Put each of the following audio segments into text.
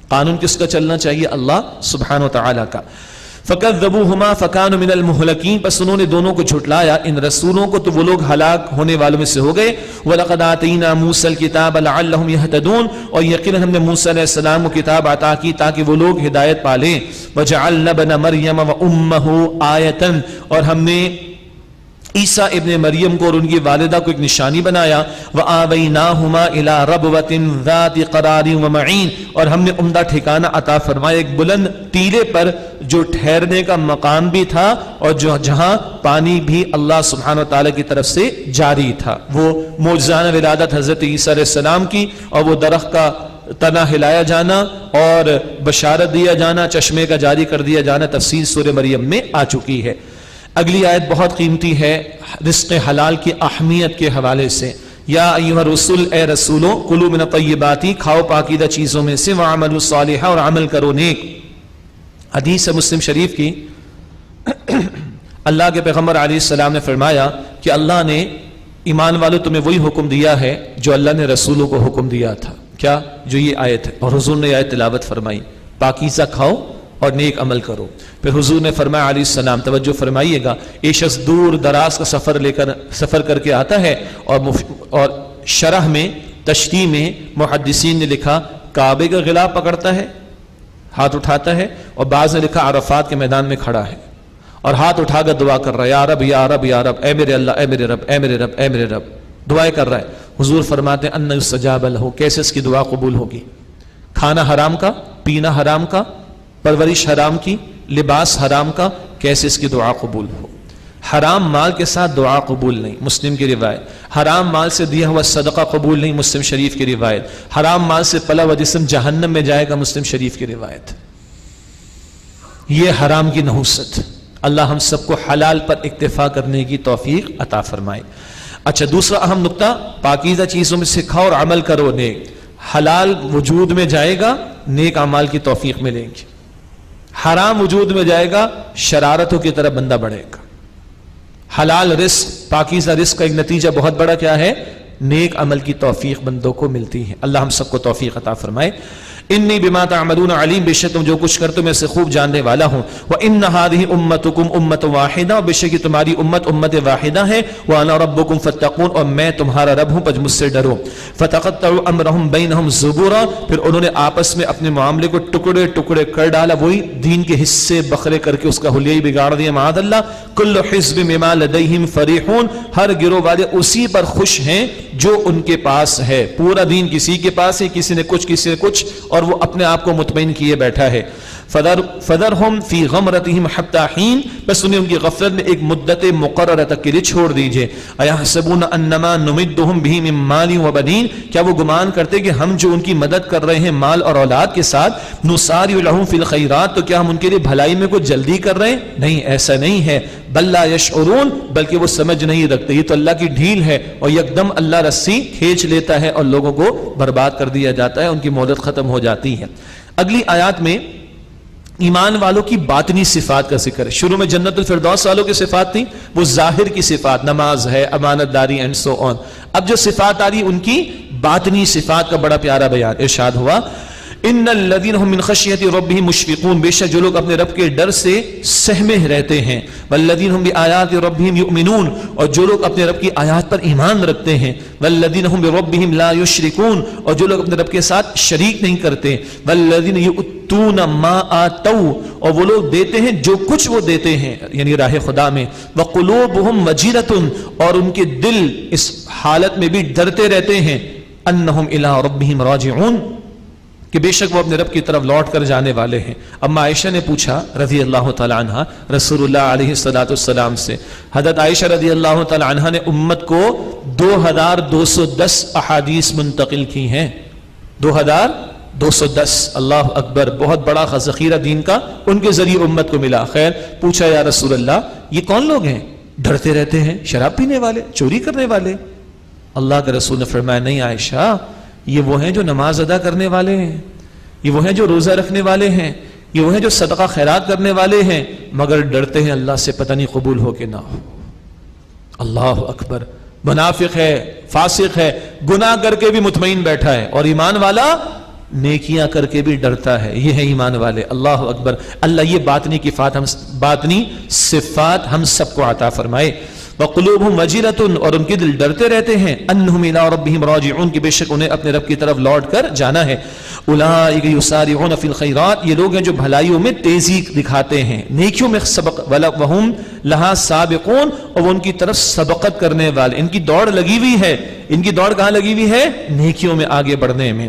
قانون کس کا چلنا چاہیے؟ اللہ سبحانہ و تعالیٰ کا. فَكَذَّبُوهُمَا فَكَانُوا مِنَ الْمُهْلَكِينَ، پس انہوں نے دونوں کو جھٹلایا، ان رسولوں کو، تو وہ لوگ ہلاک ہونے والوں میں سے ہو گئے. وَلَقَدْ آتَيْنَا مُوسَى الْكِتَابَ لَعَلَّهُمْ يَهْتَدُونَ، اور یقیناً ہم نے موسیٰ علیہ السلام کو کتاب عطا کی تاکہ وہ لوگ ہدایت پالیں. وَجَعَلْنَا ابْنَ مَرْيَمَ وَأُمَّهُ آیَةً، اور ہم نے عیسیٰ ابن مریم کو اور ان کی والدہ کو ایک نشانی بنایا. وَآوَيْنَاهُمَا إِلَىٰ رَبْوَةٍ ذَاتِ قَرَارٍ وَمَعِينٍ، اور ہم نے عمدہ ٹھکانہ عطا فرمایا ایک بلند ٹیلے پر جو ٹھہرنے کا مقام بھی تھا اور جہاں پانی بھی اللہ سبحانہ وتعالی کی طرف سے جاری تھا. وہ معجزانہ ولادت حضرت عیسیٰ علیہ السلام کی، اور وہ درخت کا تنا ہلایا جانا اور بشارت دیا جانا، چشمے کا جاری کر دیا جانا، تفصیل سورہ مریم میں آ چکی ہے. اگلی آیت بہت قیمتی ہے رزق حلال کی اہمیت کے حوالے سے. یا ایھا الرسل، اے رسولوں، کلوا من الطیبات، کھاؤ پاکیزہ چیزوں میں سے، وعملوا صالحا، اور عمل کرو نیک. حدیث ہے مسلم شریف کی، اللہ کے پیغمبر علیہ السلام نے فرمایا کہ اللہ نے ایمان والوں تمہیں وہی حکم دیا ہے جو اللہ نے رسولوں کو حکم دیا تھا. کیا؟ جو یہ آیت ہے، اور حضور نے آیت تلاوت فرمائی، پاکیزہ کھاؤ اور نیک عمل کرو. پھر حضور نے فرمایا علیہ السلام، توجہ فرمائیے گا، ایک شخص دور دراز کا سفر کر کے آتا ہے، اور شرح میں تشریح میں محدثین نے لکھا کعبے کا غلاف پکڑتا ہے، ہاتھ اٹھاتا ہے، اور بعض نے لکھا عرفات کے میدان میں کھڑا ہے اور ہاتھ اٹھا کر دعا کر رہا ہے، یا رب یا رب یا رب، اے میرے اللہ، اے میرے رب، اے میرے رب، اے میرے رب، دعائیں کر رہا ہے. حضور فرماتے ہیں ان یستجاب لہ، کیسے اس کی دعا قبول ہوگی؟ کھانا حرام کا، پینا حرام کا، پرورش حرام کی، لباس حرام کا، کیسے اس کی دعا قبول ہو؟ حرام مال کے ساتھ دعا قبول نہیں، مسلم کی روایت. حرام مال سے دیا ہوا صدقہ قبول نہیں، مسلم شریف کی روایت. حرام مال سے پلا ہوا جسم جہنم میں جائے گا، مسلم شریف کی روایت. یہ حرام کی نحوست. اللہ ہم سب کو حلال پر اکتفا کرنے کی توفیق عطا فرمائے. اچھا، دوسرا اہم نقطہ، پاکیزہ چیزوں میں سے کھاؤ اور عمل کرو نیک. حلال وجود میں جائے گا، نیک اعمال کی توفیق ملیں گی. حرام وجود میں جائے گا، شرارتوں کی طرف بندہ بڑھے گا. حلال رزق، پاکیزہ رزق کا ایک نتیجہ بہت بڑا کیا ہے؟ نیک عمل کی توفیق بندوں کو ملتی ہے. اللہ ہم سب کو توفیق عطا فرمائے. انی بما تعملون علیم، بے شک تم جو کچھ کرتے ہو میں سے خوب جاننے والا ہوں. وان هذه امتکم امۃ واحدہ، اور بے شک یہ تمہاری امت واحدہ ہے. وانا ربکم فاتقون، اور میں تمہارا رب ہوں، پس مجھ سے ڈرو. فتقطعوا امرهم بینہم زبورا، پھر انہوں نے آپس میں اپنے معاملے کو ٹکڑے ٹکڑے کر ڈالا، وہی دین کے حصے بکھرے کر کے اس کا حلیہ بگاڑ دیا. معاذ اللہ. کل حزب بما لدیہم فریحون، ہر گروہ والے اسی پر خوش ہیں جو ان کے پاس ہے. پورا دین کسی کے پاس ہے، کسی نے کچھ کسی نے کچھ، اور وہ اپنے آپ کو مطمئن کیے بیٹھا ہے. فذرہم فی غمرتہم حتی حین، بس انہیں ان کی غفلت میں ایک مدت مقررہ تک کے لیے چھوڑ دیجئے. ایحسبون انما نمدہم بہ من مال وبنین، کیا وہ گمان کرتے کہ ہم جو ان کی مدد کر رہے ہیں مال اور اولاد کے ساتھ، نسارع لہم فی الخیرات، تو کیا ہم ان کے لیے بھلائی میں کچھ جلدی کر رہے ہیں؟ نہیں، ایسا نہیں ہے. بل لا یشعرون، بلکہ وہ سمجھ نہیں رکھتے. یہ تو اللہ کی ڈھیل ہے، اور یکدم اللہ رسی کھینچ لیتا ہے اور لوگوں کو برباد کر دیا جاتا ہے، ان کی مہلت ختم ہو جاتی ہے. اگلی آیات میں ایمان والوں کی باطنی صفات کا ذکر ہے. شروع میں جنت الفردوس والوں کی صفات تھی، وہ ظاہر کی صفات، نماز ہے، امانت داری اینڈ سو آن. اب جو صفات آ رہی ان کی باطنی صفات کا بڑا پیارا بیان. ارشاد ہوا ان الذین هم من خشیۃ ربهم مشفقون، بے شک جو لوگ اپنے رب کے ڈر سے سہمے رہتے ہیں. والذین هم بآیات ربهم یؤمنون، اور جو لوگ اپنے رب کی آیات پر ایمان رکھتے ہیں. والذین هم بربهم لا یشرکون، اور جو لوگ اپنے رب کے ساتھ شریک نہیں کرتے. والذین یؤتون ما آتوا، اور وہ لوگ دیتے ہیں جو کچھ وہ دیتے ہیں یعنی راہ خدا میں. وقلوبهم وجلۃ، اور ان کے دل اس حالت میں بھی ڈرتے رہتے ہیں. انہم الی ربهم راجعون، کہ بے شک وہ اپنے رب کی طرف لوٹ کر جانے والے ہیں. اما عائشہ نے پوچھا رضی اللہ تعالی عنہ رسول اللہ علیہ السلام سے، حضرت عائشہ رضی اللہ تعالی عنہ نے امت کو 2210 احادیث منتقل کی ہیں. 2210، اللہ اکبر، بہت بڑا ذخیرہ دین کا ان کے ذریعے امت کو ملا. خیر، پوچھا یا رسول اللہ یہ کون لوگ ہیں؟ ڈرتے رہتے ہیں، شراب پینے والے، چوری کرنے والے. اللہ کے رسول نے فرمایا نہیں عائشہ، یہ وہ ہیں جو نماز ادا کرنے والے ہیں، یہ وہ ہیں جو روزہ رکھنے والے ہیں، یہ وہ ہیں جو صدقہ خیرات کرنے والے ہیں، مگر ڈرتے ہیں اللہ سے پتہ نہیں قبول ہو کہ نہ ہو. اللہ اکبر. منافق ہے، فاسق ہے، گناہ کر کے بھی مطمئن بیٹھا ہے، اور ایمان والا نیکیاں کر کے بھی ڈرتا ہے. یہ ہے ایمان والے. اللہ اکبر. اللہ یہ باطنی صفات ہم سب کو عطا فرمائے. وقلوبہم وجلۃ اور ان کے دل ڈرتے رہتے ہیں انہم الی ربہم راجعون کہ بے شک انہیں اپنے رب کی طرف لوٹ کر جانا ہے. اولئک یسارعون فی الخیرات یہ لوگ ہیں جو بھلائیوں میں تیزی دکھاتے ہیں, نیکیوں میں سبق. وہم لہا سابقون اور وہ ان کی طرف سبقت کرنے والے. ان کی دوڑ لگی ہوئی ہے. ان کی دوڑ کہاں لگی ہوئی ہے؟ نیکیوں میں آگے بڑھنے میں.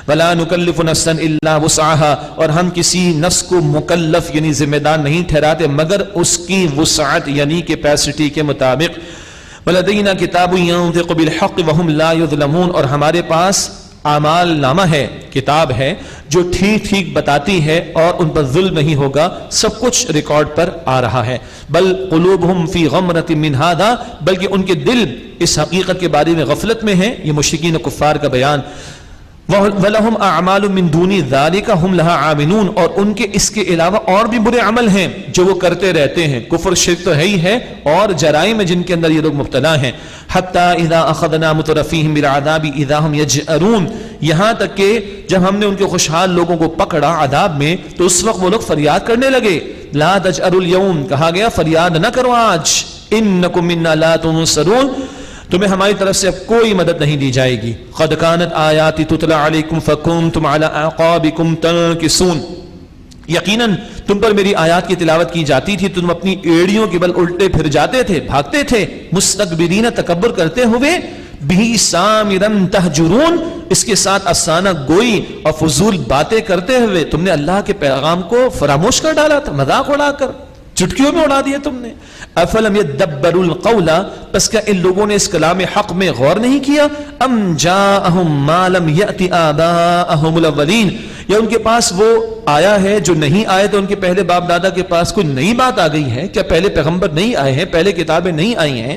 ولا نکلف نفسا الا وسعها اور ہم کسی نفس کو مکلف یعنی ذمہ دار نہیں ٹھہراتے مگر اس کی وسعت یعنی کیپیسٹی کے مطابق. ولدینا کتاب ينطق بالحق وهم لا يظلمون اور ہمارے پاس اعمال نامہ ہے, کتاب ہے جو ٹھیک ٹھیک بتاتی ہے اور ان پر ظلم نہیں ہوگا. سب کچھ ریکارڈ پر آ رہا ہے. بل قلوبہم فی غمرۃ من ھذا بلکہ ان کے دل اس حقیقت کے بارے میں غفلت میں ہیں. یہ مشرکین و کفار کا بیان. وَلَهُمْ أَعْمَالٌ مِّن دُونِ ذَلِكَ هُمْ لَهَا عَامِلُونَ اور ان کے اس کے علاوہ اور بھی برے عمل ہیں جو وہ کرتے رہتے ہیں. کفر شرک تو ہے ہی ہے اور جرائم جن کے اندر یہ لوگ مبتلا ہیں. حَتَّى إِذَا أَخَذْنَا مُتْرَفِيهِمْ بِالْعَذَابِ إِذَا هُمْ يَجْأَرُونَ یہاں تک کہ جب ہم نے ان کے خوشحال لوگوں کو پکڑا عذاب میں تو اس وقت وہ لوگ فریاد کرنے لگے. لَا تَجْأَرُوا الْيَوْمَ کہا گیا فریاد نہ کرو آج. إِنَّكُمْ مِنَّا لَا تُنصَرُونَ تمہیں ہماری طرف سے اب کوئی مدد نہیں دی جائے گی. قد كانت آیاتی تتلی علیکم فکنتم علی اعقابکم تنکسون یقیناً تم پر میری آیات کی تلاوت کی جاتی تھی تم اپنی ایڑیوں کے بل الٹے پھر جاتے تھے, بھاگتے تھے. مستکبرین تکبر کرتے ہوئے, بھی سامرن تہجرون اس کے ساتھ افسانہ گوئی اور فضول باتیں کرتے ہوئے تم نے اللہ کے پیغام کو فراموش کر ڈالا تھا, مذاق اڑا کر چٹکیوں میں اڑا دیا تم نے. افلم یدبروا القول پس کیا ان لوگوں نے اس کلام حق میں غور نہیں کیا. ام جاءہم ما لم یأت آباءہم الاولین یا ان کے پاس وہ آیا ہے جو نہیں آئے تھے ان کے پہلے باپ دادا کے پاس, کوئی نئی بات آ گئی ہے کیا پہلے پیغمبر نہیں آئے ہیں, پہلے کتابیں نہیں آئی ہیں.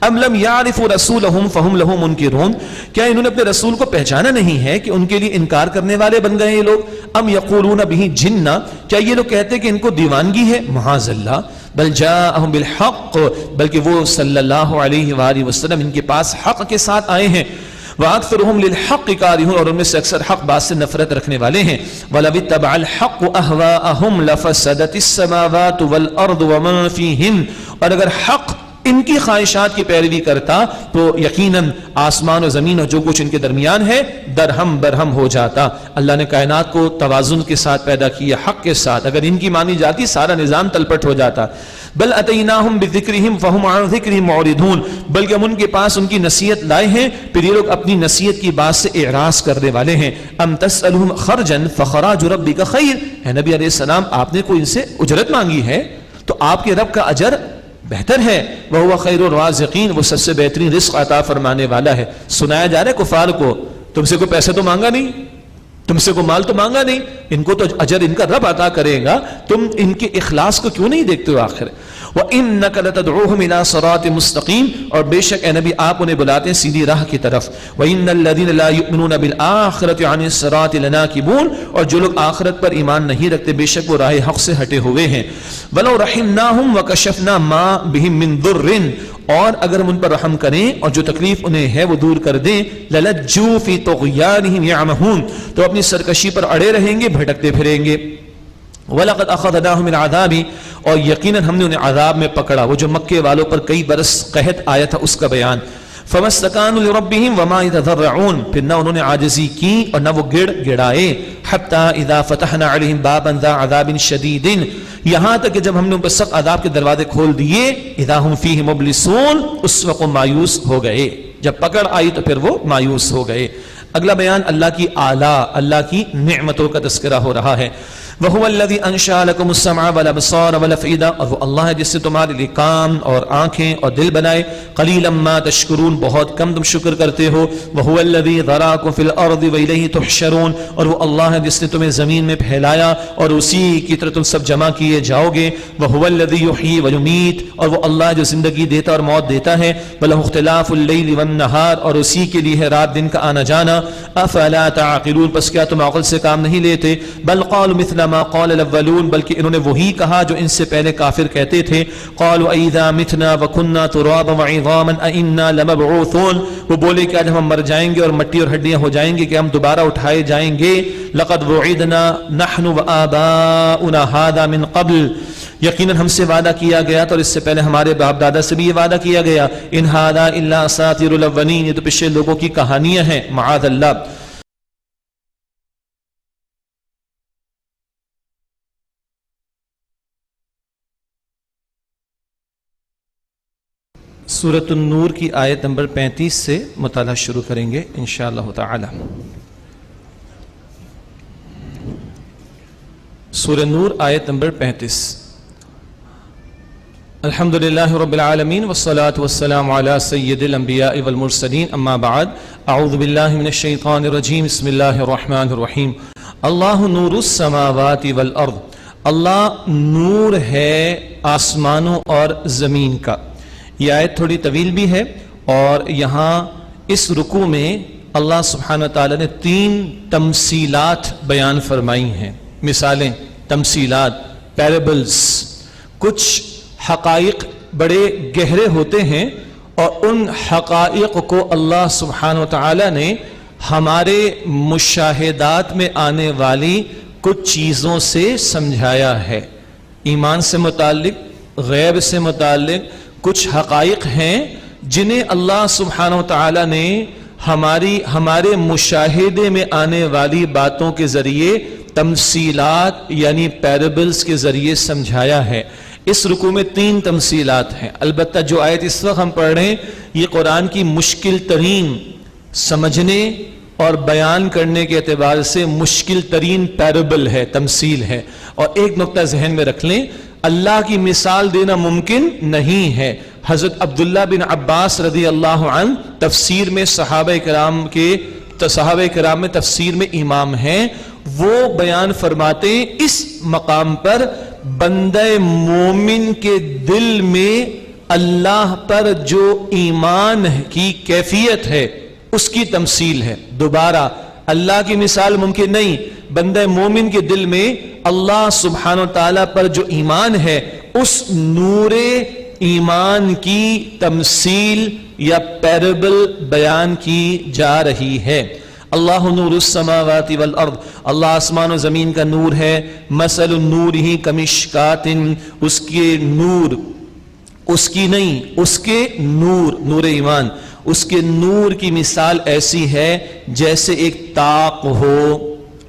ام لم یعرفوا رسولہم فہم لہ منکرون کیا انہوں نے اپنے رسول کو پہچانا نہیں ہے کہ ان کے لیے انکار کرنے والے بن گئے یہ لوگ. ام یقولون بہ جنہ کیا یہ لوگ کہتے کہ ان کو دیوانگی ہے, معاذ اللہ. بل جاءہم بالحق بلکہ وہ صلی اللہ علیہ وآلہ وسلم ان کے پاس حق کے ساتھ آئے ہیں. وَأَكْثَرُهُمْ لِلْحَقِّ كَارِهُونَ اور ان میں سے اکثر حق بات سے نفرت رکھنے والے ہیں. وَلَوِ اتَّبَعَ الْحَقُّ أَهْوَاءَهُمْ لَفَسَدَتِ السَّمَاوَاتُ وَالْأَرْضُ وَمَن فِيهِنْ اور اگر حق ان کی خواہشات کی پیروی کرتا تو یقیناً آسمان و زمین اور جو کچھ ان کے درمیان ہے درہم برہم ہو جاتا. اللہ نے کائنات کو توازن کے ساتھ پیدا کیا, حق کے ساتھ. اگر ان کی مانی جاتی سارا نظام تلپٹ ہو جاتا. بل اتیناہم بذکرہم فہم عن ذکرہم معرضون بلکہ ہم ان کے پاس ان کی نصیحت لائے ہیں پھر یہ لوگ اپنی نصیحت کی بات سے اعراض کرنے والے ہیں. ام تسألہم خرجا فخراج ربک خیر اے نبی علیہ السلام آپ نے کوئی ان سے اجرت مانگی ہے تو آپ کے رب کا اجر بہتر ہے. وَهُوَ خَيْرُ الرَّازِقِينَ وہ سب سے بہترین رزق عطا فرمانے والا ہے. سنایا جا رہا ہے کفار کو تم سے کوئی پیسے تو مانگا نہیں, تم سے کوئی مال تو مانگا نہیں, ان کو تو اجر ان کا رب عطا کرے گا, تم ان کے اخلاص کو کیوں نہیں دیکھتے ہو آخر. وَإِنَّكَ لَتَدْعُوهُمْ إِلَىٰ صِرَاطٍ مُسْتَقِيمٍ اور بے شک اے نبی آپ انہیں بلاتے ہیں سیدھی راہ کی طرف. وَإِنَّ الَّذِينَ لَا يُؤْمِنُونَ بِالْآخِرَةِ عَنِ الصِّرَاطِ لَنَاكِبُونَ اور جو لوگ آخرت پر ایمان نہیں رکھتے بے شک وہ راہ حق سے ہٹے ہوئے ہیں. وَلَوْ رَحِمْنَاهُمْ وَكَشَفْنَا مَا بِهِم مِّن ضُرٍّ اور اگر ہم ان پر رحم کریں اور جو تکلیف انہیں ہے وہ دور کر دیں. لَلَجُّوا فِي طُغْيَانِهِمْ يَعْمَهُونَ تو اپنی سرکشی پر اڑے رہیں گے, بھٹکتے پھریں گے. وَلَقَدْ أَخَذْنَاهُمْ الْعَذَابِ اور یقیناً ہم نے انہیں عذاب میں پکڑا. وہ جو مکے والوں پر کئی برس قحط آیا تھا اس کا بیان. فَمَا اسْتَكَانُوا لِرَبِّهِمْ وَمَا يَتَضَرَّعُونَ پھر نہ انہوں نے عاجزی کی اور نہ وہ گڑ گڑائے. حَتَّى إِذَا فَتَحْنَا عَلَيْهِمْ بَابًا ذَا عَذَابٍ شَدِيدٍ یہاں تک کہ جب ہم نے ان پر سخت عذاب کے دروازے کھول دیے. إِذَا هُمْ فِيهِ مُبْلِسُونَ اس وقت مایوس ہو گئے. جب پکڑ آئی تو پھر وہ مایوس ہو گئے. اگلا بیان اللہ کی آلاء اللہ کی نعمتوں کا تذکرہ ہو رہا ہے. وَهُوَ الَّذِي أَنشَأَ لَكُمُ السَّمْعَ وَالْأَبْصَارَ وَالْأَفْئِدَةَ اور وہ اللہ ہے جس سے تمہارے لیے کان اور آنکھیں اور دل بنائے. قَلِيلًا مَا تَشْكُرُونَ بہت کم تم شکر کرتے ہو. وَهُوَ الَّذِي ذَرَاكُمْ فِي الْأَرْضِ وَإِلَيْهِ تُحْشَرُونَ اور وہ اللہ ہے جس نے تمہیں زمین میں پھیلایا اور اسی کی طرح تم سب جمع کیے جاؤ گے. وَهُوَ الَّذِي يُحْيِي وَيُمِيتُ اور وہ اللہ جو زندگی دیتا اور موت دیتا ہے. وَلَهُ اخْتِلَافُ اللَّيْلِ وَالنَّهَارِ اور اسی کے لیے ہے رات دن کا آنا جانا. أَفَلَا تَعْقِلُونَ پس کیا تم عقل سے کام نہیں لیتے. بَلْ قَالُوا مِثْلَ ما قال الاولون، بلکہ انہوں نے وہی کہا جو ان سے پہلے کافر کہتے تھے. قالوا اذا متنا وكنا ترابا وعظاما ائنا لمبعوثون، وہ بولے کہ آج ہم مر جائیں گے اور مٹی اور ہڈیاں ہو جائیں گے کہ ہم دوبارہ اٹھائے جائیں گے. لقد وعدنا نحن وآباؤنا هذا من قبل، یقیناً ہم سے وعدہ کیا گیا تو اور اس سے پہلے ہمارے باپ دادا سے بھی یہ وعدہ کیا گیا. ان هذا الا اساطیر الاولین، یہ تو پچھلے لوگوں کی کہانیاں ہیں. معاذ اللہ. سورۃ النور کی آیت نمبر 35 سے مطالعہ شروع کریں گے انشاءاللہ تعالی. سورہ نور آیت نمبر 35. الحمدللہ رب العالمین والصلاة والسلام علی سید الانبیاء والمرسلین، اما بعد. اعوذ باللہ من الشیطان الرجیم، بسم اللہ الرحمن الرحیم. اللہ نور السماوات والارض، اللہ نور ہے آسمانوں اور زمین کا. یہ آیت تھوڑی طویل بھی ہے، اور یہاں اس رکوع میں اللہ سبحانہ وتعالی نے 3 تمثیلات بیان فرمائی ہیں. مثالیں، تمثیلات، پیربلز. کچھ حقائق بڑے گہرے ہوتے ہیں اور ان حقائق کو اللہ سبحانہ وتعالی نے ہمارے مشاہدات میں آنے والی کچھ چیزوں سے سمجھایا ہے. ایمان سے متعلق، غیب سے متعلق کچھ حقائق ہیں جنہیں اللہ سبحانہ وتعالی نے ہمارے مشاہدے میں آنے والی باتوں کے ذریعے تمثیلات یعنی پیربلز کے ذریعے سمجھایا ہے. اس رکوع میں 3 تمثیلات ہیں. البتہ جو آیت اس وقت ہم پڑھ رہے ہیں یہ قرآن کی مشکل ترین سمجھنے اور بیان کرنے کے اعتبار سے مشکل ترین پیربل ہے، تمثیل ہے. اور ایک نقطہ ذہن میں رکھ لیں، اللہ کی مثال دینا ممکن نہیں ہے. حضرت عبداللہ بن عباس رضی اللہ عنہ تفسیر میں صحابہ کرام میں تفسیر میں امام ہیں. وہ بیان فرماتے ہیں اس مقام پر بندہ مومن کے دل میں اللہ پر جو ایمان کی کیفیت ہے اس کی تمثیل ہے. دوبارہ اللہ کی مثال ممکن نہیں، بندہ مومن کے دل میں اللہ سبحانہ وتعالی پر جو ایمان ہے اس نور ایمان کی تمثیل یا پیربل بیان کی جا رہی ہے. اللہ نور السماوات والارض، اللہ آسمان و زمین کا نور ہے. مثل نورہ کمشکات، اس کے نور، اس کی نہیں، اس کے نور، نور ایمان، اس کے نور کی مثال ایسی ہے جیسے ایک طاق ہو.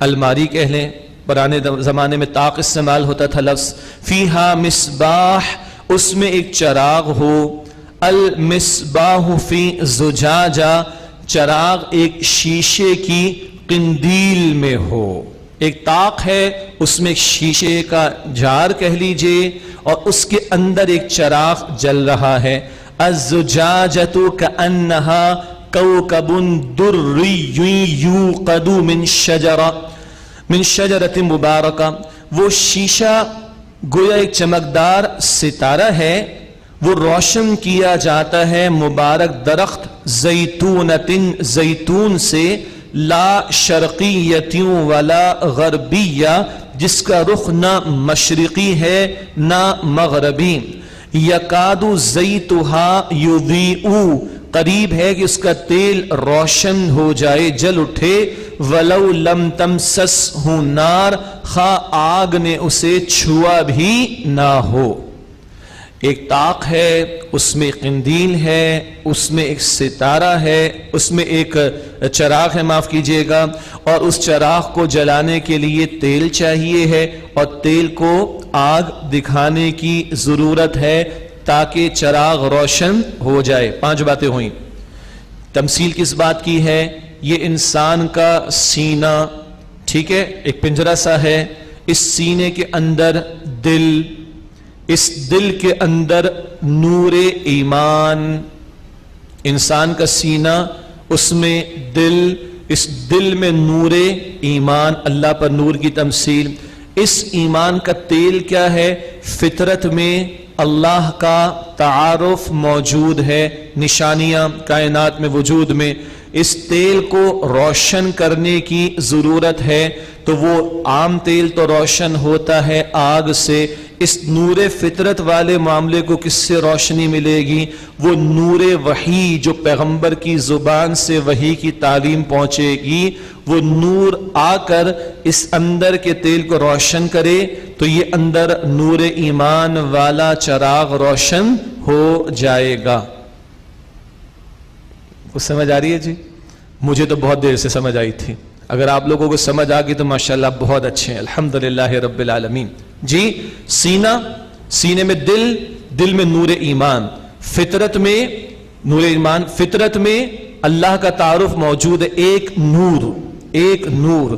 الماری کہہ لیں، پرانے زمانے میں طاق استعمال ہوتا تھا لفظ. فیہا مصباح، اس میں ایک چراغ ہو. المصباح فی زجاجہ، چراغ ایک شیشے کی قندیل میں ہو. ایک طاق ہے، اس میں ایک شیشے کا جار کہہ لیجئے، اور اس کے اندر ایک چراغ جل رہا ہے. الزجاجۃ کأنہا کوکب دری یوقد من شجرۃ مبارکہ، وہ شیشہ گویا ایک چمکدار ستارہ ہے، وہ روشن کیا جاتا ہے مبارک درخت زیتونۃ، زیتون سے، لا شرقیۃ ولا غربیہ، جس کا رخ نہ مشرقی ہے نہ مغربی. یکاد زیتھا یضیء، قریب ہے کہ اس کا تیل روشن ہو جائے، جل اٹھے. ولو لم تمسسہ نار، خواہ آگ نے اسے چھوا بھی نہ ہو. ایک طاق ہے، اس میں قندیل ہے، اس میں ایک ستارہ ہے، اس میں ایک چراغ ہے، معاف کیجیے گا، اور اس چراغ کو جلانے کے لیے تیل چاہیے ہے، اور تیل کو آگ دکھانے کی ضرورت ہے تاکہ چراغ روشن ہو جائے. 5 باتیں ہوئیں. تمثیل کس بات کی ہے؟ یہ انسان کا سینہ، ٹھیک ہے، ایک پنجرہ سا ہے، اس سینے کے اندر دل، اس دل کے اندر نور ایمان. انسان کا سینہ، اس میں دل، اس دل میں نور ایمان، اللہ پر نور کی تمثیل. اس ایمان کا تیل کیا ہے؟ فطرت میں اللہ کا تعارف موجود ہے، نشانیاں کائنات میں وجود میں. اس تیل کو روشن کرنے کی ضرورت ہے، تو وہ عام تیل تو روشن ہوتا ہے آگ سے، اس نور فطرت والے معاملے کو کس سے روشنی ملے گی؟ وہ نور وحی جو پیغمبر کی زبان سے وحی کی تعلیم پہنچے گی، وہ نور آ کر اس اندر کے تیل کو روشن کرے تو یہ اندر نور ایمان والا چراغ روشن ہو جائے گا۔ کچھ سمجھ آ رہی ہے جی؟ مجھے تو بہت دیر سے سمجھ آئی تھی، اگر آپ لوگوں کو سمجھ آ گئی تو ماشاءاللہ بہت اچھے ہیں، الحمدللہ رب العالمین۔ جی سینہ، سینے میں دل، دل میں نور ایمان، فطرت میں نور ایمان، فطرت میں اللہ کا تعارف موجود ہے، ایک نور، ایک نور۔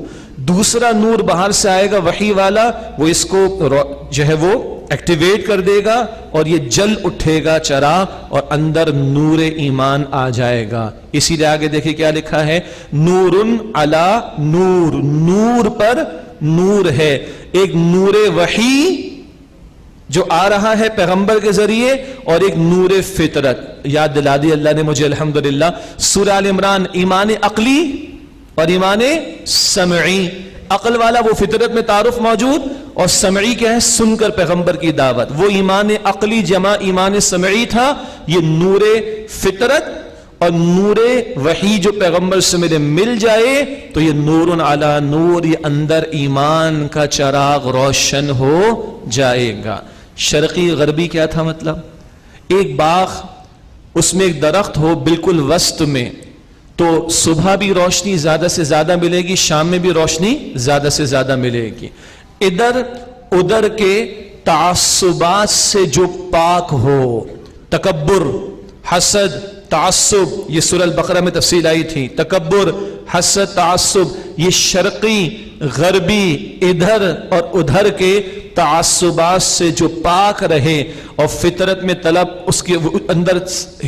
دوسرا نور باہر سے آئے گا وحی والا، وہ اس کو جو ہے وہ ایکٹیویٹ کر دے گا اور یہ جل اٹھے گا چراغ اور اندر نور ایمان آ جائے گا۔ اسی لیے آگے دیکھیں کیا لکھا ہے، نور علی نور، نور پر نور ہے، ایک نور وحی جو آ رہا ہے پیغمبر کے ذریعے اور ایک نور فطرت۔ یاد دلا دی اللہ نے مجھے الحمدللہ۔ سورہ آل عمران، ایمان عقلی اور ایمان سمعی۔ عقل والا وہ فطرت میں تعارف موجود، اور سمعی کیا ہے؟ سن کر پیغمبر کی دعوت۔ وہ ایمان عقلی جمع ایمان سمعی تھا، یہ نور فطرت اور نور وحی جو پیغمبر سے مل جائے تو یہ نور علی نور، یہ اندر ایمان کا چراغ روشن ہو جائے گا۔ شرقی غربی کیا تھا مطلب؟ ایک باغ، اس میں ایک درخت ہو بالکل وسط میں، تو صبح بھی روشنی زیادہ سے زیادہ ملے گی، شام میں بھی روشنی زیادہ سے زیادہ ملے گی۔ ادھر ادھر کے تعصبات سے جو پاک ہو، تکبر، حسد، تعصب، یہ سورہ البقرہ میں تفصیل آئی تھی، تکبر، حسد، تعصب، یہ شرقی غربی ادھر اور ادھر کے تعصبات سے جو پاک رہے اور فطرت میں طلب، اس کے اندر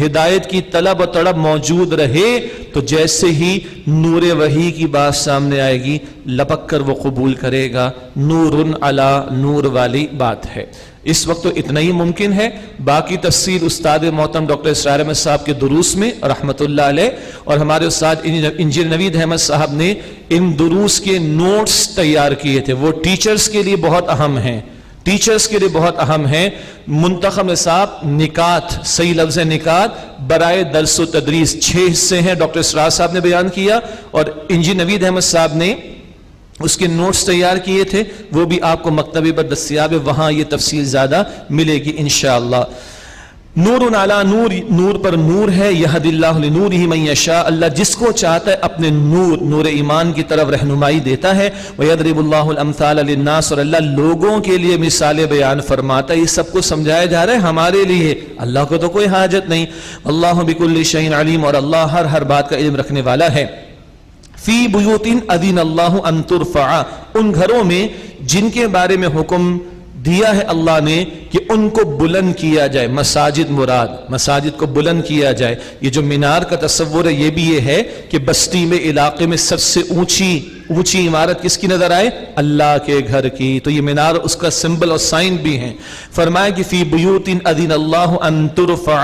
ہدایت کی طلب و طلب موجود رہے، تو جیسے ہی نور وحی کی بات سامنے آئے گی لپک کر وہ قبول کرے گا۔ نور علی نور والی بات ہے۔ اس وقت تو اتنا ہی ممکن ہے، باقی تفصیل استاد محترم ڈاکٹر اسرار احمد صاحب کے دروس میں رحمۃ اللہ علیہ، اور ہمارے استاد انجینئر نوید احمد صاحب نے ان دروس کے نوٹس تیار کیے تھے، وہ ٹیچرز کے لیے بہت اہم ہیں، ٹیچرز کے لیے بہت اہم ہیں۔ منتخب نصاب نکات، صحیح لفظ ہے نکات، برائے درس و تدریس، 6 حصے ہیں، ڈاکٹر اسرار صاحب نے بیان کیا اور انجینئر نوید احمد صاحب نے اس کے نوٹس تیار کیے تھے، وہ بھی آپ کو مکتبے پر دستیاب ہے، وہاں یہ تفصیل زیادہ ملے گی انشاءاللہ۔ نور علی نور، نور پر نور ہے، یہد اللہ لنورہ من یشاء، اللہ جس کو چاہتا ہے اپنے نور، نور ایمان کی طرف رہنمائی دیتا ہے۔ ویضرب اللہ الامثال للناس، اور اللہ لوگوں کے لیے مثالیں بیان فرماتا ہے۔ یہ سب کو سمجھایا جا رہا ہے ہمارے لیے، اللہ کو تو کوئی حاجت نہیں۔ اللہ بکل شیء علیم، اور اللہ ہر بات کا علم رکھنے والا ہے۔ فی بیوت اذن اللہ ان ترفع، ان گھروں میں جن کے بارے میں حکم دیا ہے اللہ نے کہ ان کو بلند کیا جائے، مساجد مراد، مساجد کو بلند کیا جائے۔ یہ جو مینار کا تصور ہے یہ بھی یہ ہے کہ بستی میں، علاقے میں سب سے اونچی عمارت کس کی نظر آئے؟ اللہ کے گھر کی، تو یہ مینار اس کا سمبل اور سائن بھی ہیں۔ فرمایا کہ فی بیوت اذن اللہ ان ترفع،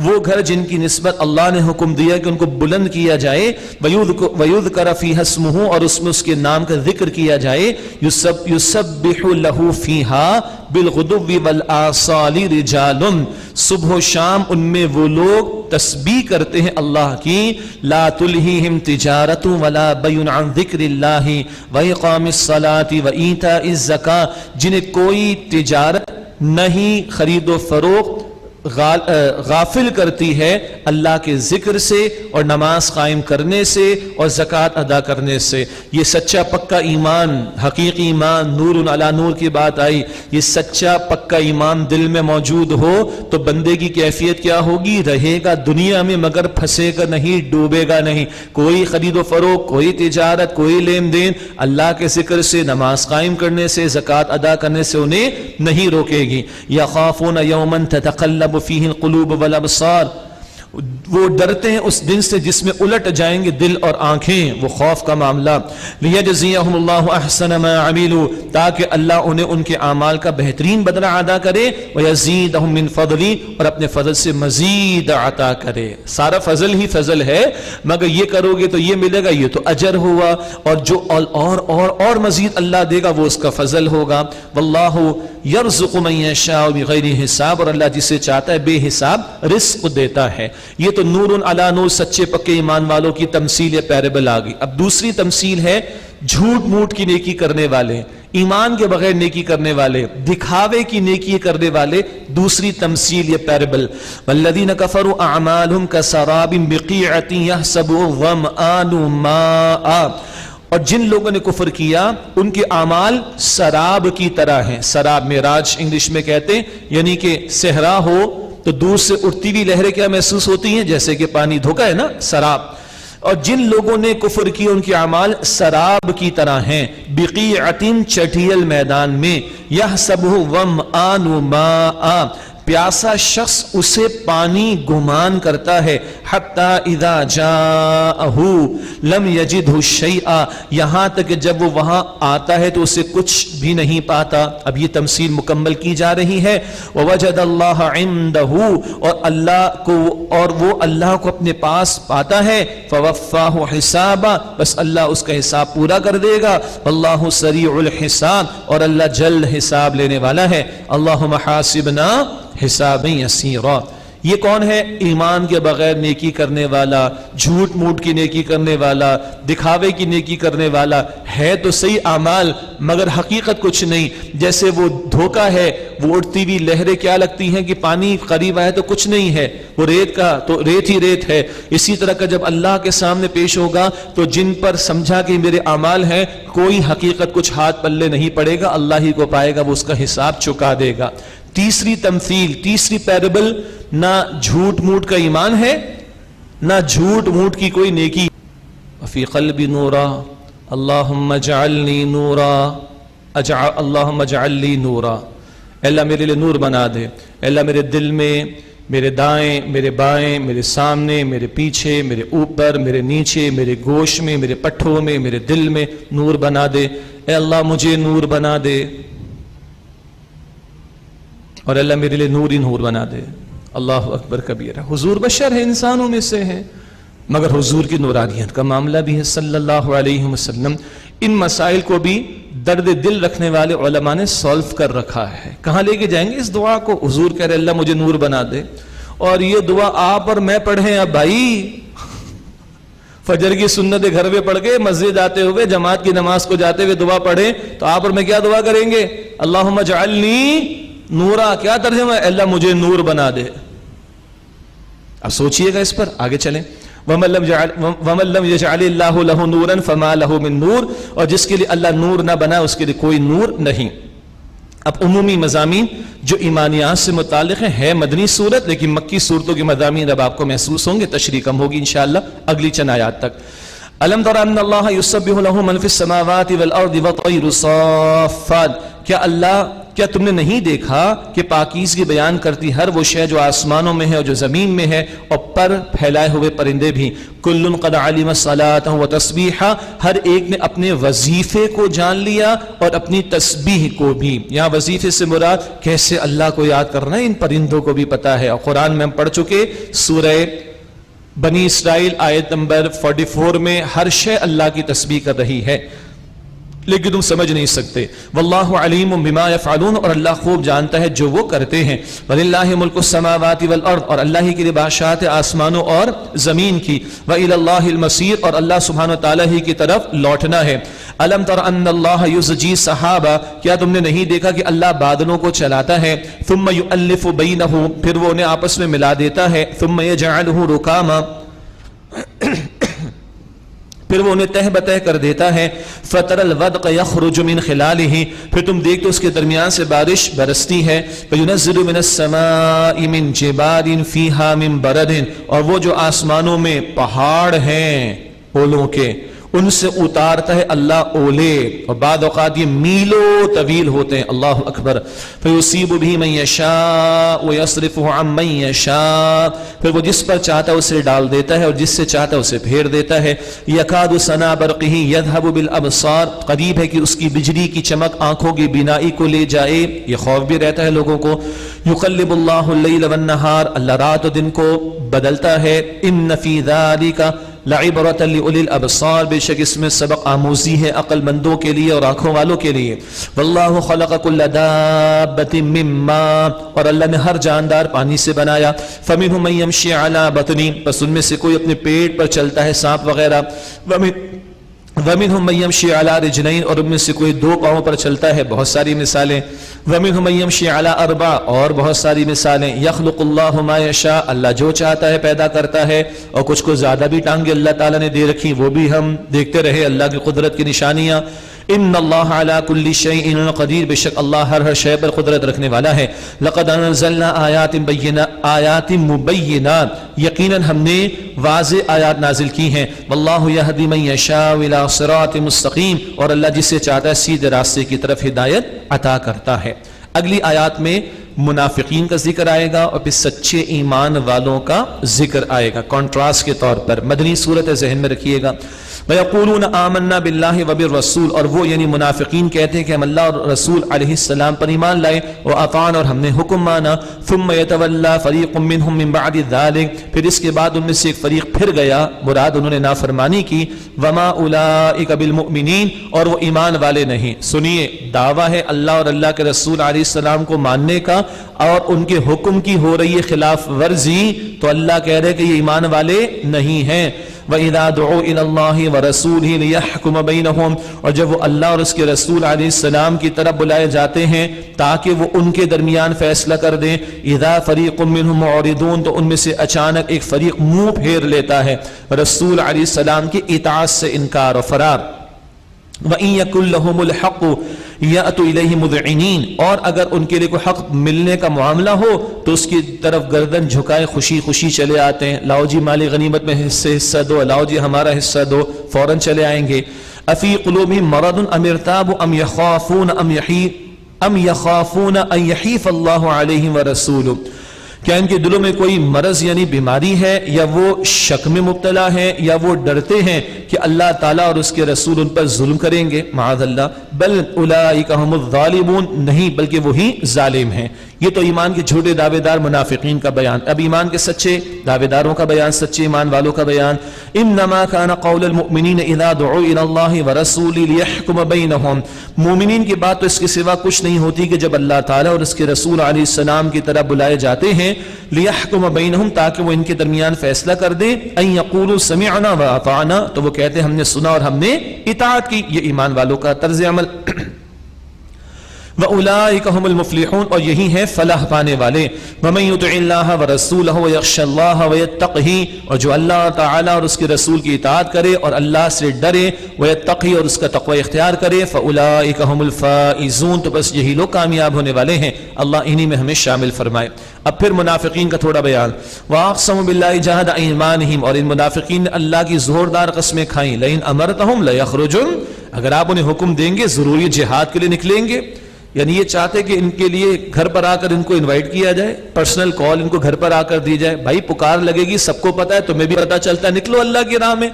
وہ گھر جن کی نسبت اللہ نے حکم دیا کہ ان کو بلند کیا جائے، ویذکر فیہا اسمہ، اور اس میں اس کے نام کا ذکر کیا جائے، یسبح لہ فیہا بالغدو والآصال رجال، صبح و شام ان میں وہ لوگ تسبیح کرتے ہیں اللہ کی، لا تلہیہم تجارت ولا بیع عن ذکر اللہ واقام الصلاۃ وایتاء الزکاۃ، جنہیں کوئی تجارت نہیں، خرید و فروخت غافل کرتی ہے اللہ کے ذکر سے اور نماز قائم کرنے سے اور زکوٰۃ ادا کرنے سے۔ یہ سچا پکا ایمان، حقیقی ایمان، نور علی نور کی بات آئی، یہ سچا پکا ایمان دل میں موجود ہو تو بندے کی کیفیت کیا ہوگی؟ رہے گا دنیا میں مگر پھنسے گا نہیں، ڈوبے گا نہیں۔ کوئی خرید و فروخت، کوئی تجارت، کوئی لین دین اللہ کے ذکر سے، نماز قائم کرنے سے، زکوٰۃ ادا کرنے سے انہیں نہیں روکے گی۔ یخافون یوما تتقلب فیہ القلوب والابصار، وہ ڈرتے ہیں اس دن سے جس میں الٹ جائیں گے دل اور آنکھیں، وہ خوف کا معاملہ. لیجزیہم اللہ احسن ما عملوا، تاکہ اللہ انہیں ان کے اعمال کا بہترین بدلہ ادا کرے، ویزیدہم من فضلی، اور اپنے فضل سے مزید عطا کرے. سارا فضل ہی فضل ہے، مگر یہ کرو گے تو یہ ملے گا، یہ تو اجر ہوا، اور جو اور مزید اللہ دے گا وہ اس کا فضل ہوگا. واللہ یرزق من یشاء بغیر حساب، اور اللہ جسے چاہتا ہے بے حساب رزق دیتا ہے. یہ تو نور علی نور، سچے پکے ایمان والوں کی تمثیل یا پیرابل آ گئی. اب دوسری تمثیل ہے جھوٹ موٹ کی نیکی کرنے والے، ایمان کے بغیر نیکی کرنے والے، دکھاوے کی نیکی کرنے والے. دوسری تمثیل یا پیرابل، والذین کفروا اعمالهم کسراب بقیعۃ یحسبہ الظمآن ماء، اور جن لوگوں نے کفر کیا ان کے اعمال سراب کی طرح ہیں. سراب معراج انگلش میں کہتے ہیں، یعنی کہ صحرا ہو تو دور سے اٹھتی ہوئی لہریں کیا محسوس ہوتی ہیں؟ جیسے کہ پانی دھوکا ہے نا، سراب. اور جن لوگوں نے کفر کیا ان کے اعمال سراب کی طرح ہیں، بقیعۃ چٹیل میدان میں، یحسبہ الظمآن ماء، پیاسا شخص اسے پانی گمان کرتا ہے، حتی اذا جاءہ لم یجدہ شیئا، یہاں تک کہ جب وہ وہاں آتا ہے تو اسے کچھ بھی نہیں پاتا. اب یہ تمثیل مکمل کی جا رہی ہے. ووجد اللہ عندہ، اور وہ اللہ کو اپنے پاس پاتا ہے. فوفاہ حسابا، بس اللہ اس کا حساب پورا کر دے گا. واللہ سریع الحساب، اور اللہ جلد حساب لینے والا ہے. اللہم حاسبنا حساب یسیرا. یہ کون ہے؟ ایمان کے بغیر نیکی کرنے والا، جھوٹ موٹ کی نیکی کرنے والا، دکھاوے کی نیکی کرنے والا. ہے تو صحیح اعمال مگر حقیقت کچھ نہیں. جیسے وہ دھوکا ہے، وہ اڑتی ہوئی لہریں کیا لگتی ہیں کہ پانی قریب آئے تو کچھ نہیں ہے، وہ ریت کا تو ریت ہی ریت ہے. اسی طرح کا جب اللہ کے سامنے پیش ہوگا تو جن پر سمجھا کہ میرے اعمال ہیں، کوئی حقیقت کچھ ہاتھ پلے نہیں پڑے گا، اللہ ہی کو پائے گا، وہ اس کا حساب چکا دے گا. تیسری تمثیل، تیسری پیرابل، نہ جھوٹ موٹ کا ایمان ہے نہ جھوٹ موٹ کی کوئی نیکی. فی قلبی نورا اللہم اجعلنی نورا، اللہم اجعل لی نورا، اللہ میرے لیے نور بنا دے. اللہ میرے دل میں، میرے دائیں، میرے بائیں، میرے سامنے، میرے پیچھے، میرے اوپر، میرے نیچے، میرے گوش میں، میرے پٹھوں میں، میرے دل میں نور بنا دے. اے اللہ مجھے نور بنا دے، اور اللہ میرے لیے نور ہی نور بنا دے. اللہ اکبر کبیرہ. حضور بشر ہے، انسانوں میں سے ہے، مگر حضور کی نورانیت کا معاملہ بھی ہے صلی اللہ علیہ وسلم. ان مسائل کو بھی درد دل رکھنے والے علماء نے سولو کر رکھا ہے. کہاں لے کے جائیں گے اس دعا کو؟ حضور کہہ رہے اللہ مجھے نور بنا دے، اور یہ دعا آپ اور میں پڑھیں. اب بھائی فجر کی سنت گھر میں پڑھ کے مسجد آتے ہوئے، جماعت کی نماز کو جاتے ہوئے دعا پڑھیں تو آپ اور میں کیا دعا کریں گے؟ اللہم اجعلنی نورا. کیا ترجمہ ہے؟ اللہ مجھے نور بنا دے. اب سوچئے گا اس پر، آگے چلیں. وَمَن لَّمْ يَجْعَلِ اللَّهُ لَهُ نُورًا فَمَا لَهُ مِن نور، اور جس کے لیے اللہ نور نہ بنا اس کے لیے کوئی نور نہیں. اب عمومی مضامین جو ایمانیات سے متعلق ہیں، ہے مدنی صورت لیکن مکی صورتوں کے مضامین اب آپ کو محسوس ہوں گے. تشریح کم ہوگی انشاءاللہ اگلی چند آیات تک. أَلَمْ تَرَ أَنَّ اللَّهَ يُسَبِّحُ لَهُ مَن فِي السَّمَاوَاتِ وَالْأَرْضِ وَالطَّيْرُ صَافَّاتٍ، کیا تم نے نہیں دیکھا کہ پاکیزگی بیان کرتی ہر وہ شے جو آسمانوں میں ہے اور جو زمین میں ہے، اور پر پھیلائے ہوئے پرندے بھی. کل قد علم صلاته وتسبیحه، ہر ایک نے اپنے وظیفے کو جان لیا اور اپنی تسبیح کو بھی. یہاں وظیفے سے مراد کیسے اللہ کو یاد کرنا ہے، ان پرندوں کو بھی پتا ہے. اور قرآن میں ہم پڑھ چکے سورہ بنی اسرائیل آیت نمبر 44 میں ہر شے اللہ کی تسبیح کر رہی ہے، لیکن تم سمجھ نہیں سکتے. واللہ علیم بما یفعلون، اور اللہ خوب جانتا ہے جو وہ کرتے ہیں. وللہ ملک السماوات والارض، اور اللہ ہی کی بادشاہت ہے آسمانوں اور زمین کی. وإلی اللہ المصیر، اور اللہ سبحانہ و تعالی ہی کی طرف لوٹنا ہے. الم تر ان اللہ یزجی سحابا، کیا تم نے نہیں دیکھا کہ اللہ بادلوں کو چلاتا ہے. ثم یؤلف بینہ، پھر وہ انہیں آپس میں ملا دیتا ہے. ثم یجعلہ رکاما، پھر وہ انہیں تہ بتہ کر دیتا ہے. فَتَرَ الْوَدْقَ يَخْرُجُ مِنْ خِلَالِهِ، پھر تم دیکھتے اس کے درمیان سے بارش برستی ہے. فَيُنَزِّلُ مِنَ السَّمَاءِ مِنْ جِبَالٍ فِيهَا مِنْ بَرَدٍ، اور وہ جو آسمانوں میں پہاڑ ہیں اولوں کے، ان سے اتارتا ہے اللہ اولے، اور بعض اوقات یہ میلوں طویل ہوتے ہیں، اللہ اکبر. فیصیب بہ من یشاء ویصرفہ عن من یشاء، پھر وہ جس پر چاہتا ہے اسے ڈال دیتا ہے اور جس سے چاہتا ہے اسے پھیر دیتا ہے. یکاد سنا برقہ یذھب بالابصار، قریب ہے کہ اس کی بجلی کی چمک آنکھوں کی بینائی کو لے جائے، یہ خوف بھی رہتا ہے لوگوں کو. یقلب اللہ اللیل والنہار، اللہ رات و دن کو بدلتا ہے. ان فی ذلک لعبرۃ لأولی الابصار، بے شک اس میں سبق آموزی ہے عقل مندوں کے لیے اور آنکھوں والوں کے لیے. واللہ خلق کل دابۃ من ماء، اور اللہ نے ہر جاندار پانی سے بنایا. فمنہم من یمشی علی بطنہ، بس ان میں سے کوئی اپنے پیٹ پر چلتا ہے، سانپ وغیرہ. ومنہم من یمشی علی رجلین، اور ان میں سے کوئی دو پاؤں پر چلتا ہے، بہت ساری مثالیں. ومنہم من یمشی علی اربع، اور بہت ساری مثالیں. یخلق اللہ ما یشاء، اللہ جو چاہتا ہے پیدا کرتا ہے، اور کچھ کو زیادہ بھی ٹانگیں اللہ تعالیٰ نے دے رکھی، وہ بھی ہم دیکھتے رہے اللہ کی قدرت کی نشانیاں. ان اللہ علی کل شیء قدیر، بے شک اللہ ہر شے پر قدرت رکھنے والا ہے. لقد انزلنا آیات مبینات، یقیناً ہم نے واضح آیات نازل کی ہیں. واللہ یہدی من یشاء الی صراط مستقیم، اور اللہ جسے چاہتا ہے سیدھے راستے کی طرف ہدایت عطا کرتا ہے. اگلی آیات میں منافقین کا ذکر آئے گا اور پھر سچے ایمان والوں کا ذکر آئے گا کنٹراسٹ کے طور پر. مدنی صورت ذہن میں رکھیے گا. وَيَقُولُونَ آمَنَّا بِاللَّهِ وَبِالرَّسُولِ، اور وہ یعنی منافقین کہتے ہیں کہ ہم اللہ اور رسول علیہ السلام پر ایمان لائے، وَأَطَعْنَا، اور ہم نے حکم مانا. ثُمَّ يَتَوَلَّى فَرِيقٌ مِّنْهُم مِّن بَعْدِ ذَلِكَ، پھر اس کے بعد ان میں سے ایک فریق پھر گیا، مراد انہوں نے نافرمانی کی. وَمَا أُولَٰئِكَ بِالْمُؤْمِنِينَ، اور وہ ایمان والے نہیں. سنیے، دعویٰ ہے اللہ اور اللہ کے رسول علیہ السلام کو ماننے کا اور ان کے حکم کی ہو رہی ہے خلاف ورزی، تو اللہ کہہ رہے کہ یہ ایمان والے نہیں ہیں. وَإِذَا دُعُوا إِلَى اللَّهِ وَرَسُولِهِ لِيَحْكُمَ بَيْنَهُمْ، اور جب وہ اللہ اور اس کے رسول علیہ السلام کی طرف بلائے جاتے ہیں تاکہ وہ ان کے درمیان فیصلہ کر دیں. إِذَا فَرِيقٌ مِّنْهُمْ مُعْرِضُونَ، تو ان میں سے اچانک ایک فریق منہ پھیر لیتا ہے رسول علیہ السلام کی اطاعت سے انکار و فرار. وَإِن يَكُن لَّهُمُ الْحَقُّ يَأْتُوا إِلَيْهِ مُذْعِنِينَ، اور اگر ان کے لیے کوئی حق ملنے کا معاملہ ہو تو اس کی طرف گردن جھکائے خوشی خوشی چلے آتے ہیں. لاؤ جی مالی غنیمت میں حصہ دو، لاؤ جی ہمارا حصہ دو، فوراً چلے آئیں گے. أَفِي قُلُوبِهِم مَّرَضٌ أَمِ ارْتَابُوا أَمْ يَخَافُونَ أَن يَحِيفَ اللَّهُ عَلَيْهِمْ وَرَسُولُهُ، کیا ان کے دلوں میں کوئی مرض یعنی بیماری ہے، یا وہ شک میں مبتلا ہیں، یا وہ ڈرتے ہیں کہ اللہ تعالیٰ اور اس کے رسول ان پر ظلم کریں گے، معاذ اللہ. بل اولئک هم الظالمون، نہیں بلکہ وہی ظالم ہیں. یہ تو ایمان کے جھوٹے دعوے دار منافقین کا بیان. اب ایمان کے سچے دعوے داروں کا بیان، سچے ایمان والوں کا بیان. انما كان قول المؤمنین اذا دعوا الى الله ورسوله ليحكم بينهم، مومنین کی بات تو اس کے سوا کچھ نہیں ہوتی کہ جب اللہ تعالیٰ اور اس کے رسول علیہ السلام کی طرف بلائے جاتے ہیں ليحكم بينهم، تاکہ وہ ان کے درمیان فیصلہ کر دیں. ان يقولوا سمعنا واطعنا، تو وہ کہتے ہیں ہم نے سنا اور ہم نے اطاعت کی. یہ ایمان والوں کا طرز عمل. وَأُولَئِكَ هُمُ الْمُفْلِحُونَ، اور یہی ہیں فلاح پانے والے. وَمَن يُطِعِ اللَّهَ وَرَسُولَهُ وَيَخْشَ اللَّهَ وَيَتَّقْهِ، اور جو اللہ تعالیٰ اور اس کے رسول کی اطاعت کرے اور اللہ سے ڈرے، وَيَتَّقِهِ، اور اس کا تقوی اختیار کرے، فَأُولَئِكَ هُمُ الْفَائِزُونَ، تو بس یہی لوگ کامیاب ہونے والے ہیں. اللہ انہی میں ہمیں شامل فرمائے. اب پھر منافقین کا تھوڑا بیان. وَأَقْسَمُوا بِاللَّهِ جَهْدَ أَيْمَانِهِمْ، اور ان منافقین نے اللہ کی زوردار قسمیں کھائیں. لَئِنْ أَمَرْتَهُمْ لَيَخْرُجُنَّ، اگر آپ انہیں حکم دیں گے ضرور یہ جہاد کے لیے نکلیں گے. یعنی یہ چاہتے کہ ان کے لیے گھر پر آ کر ان کو انوائٹ کیا جائے، پرسنل کال ان کو گھر پر آ کر دی جائے. بھائی پکار لگے گی، سب کو پتا ہے، تمہیں بھی پتا چلتا ہے، نکلو اللہ کی راہ میں.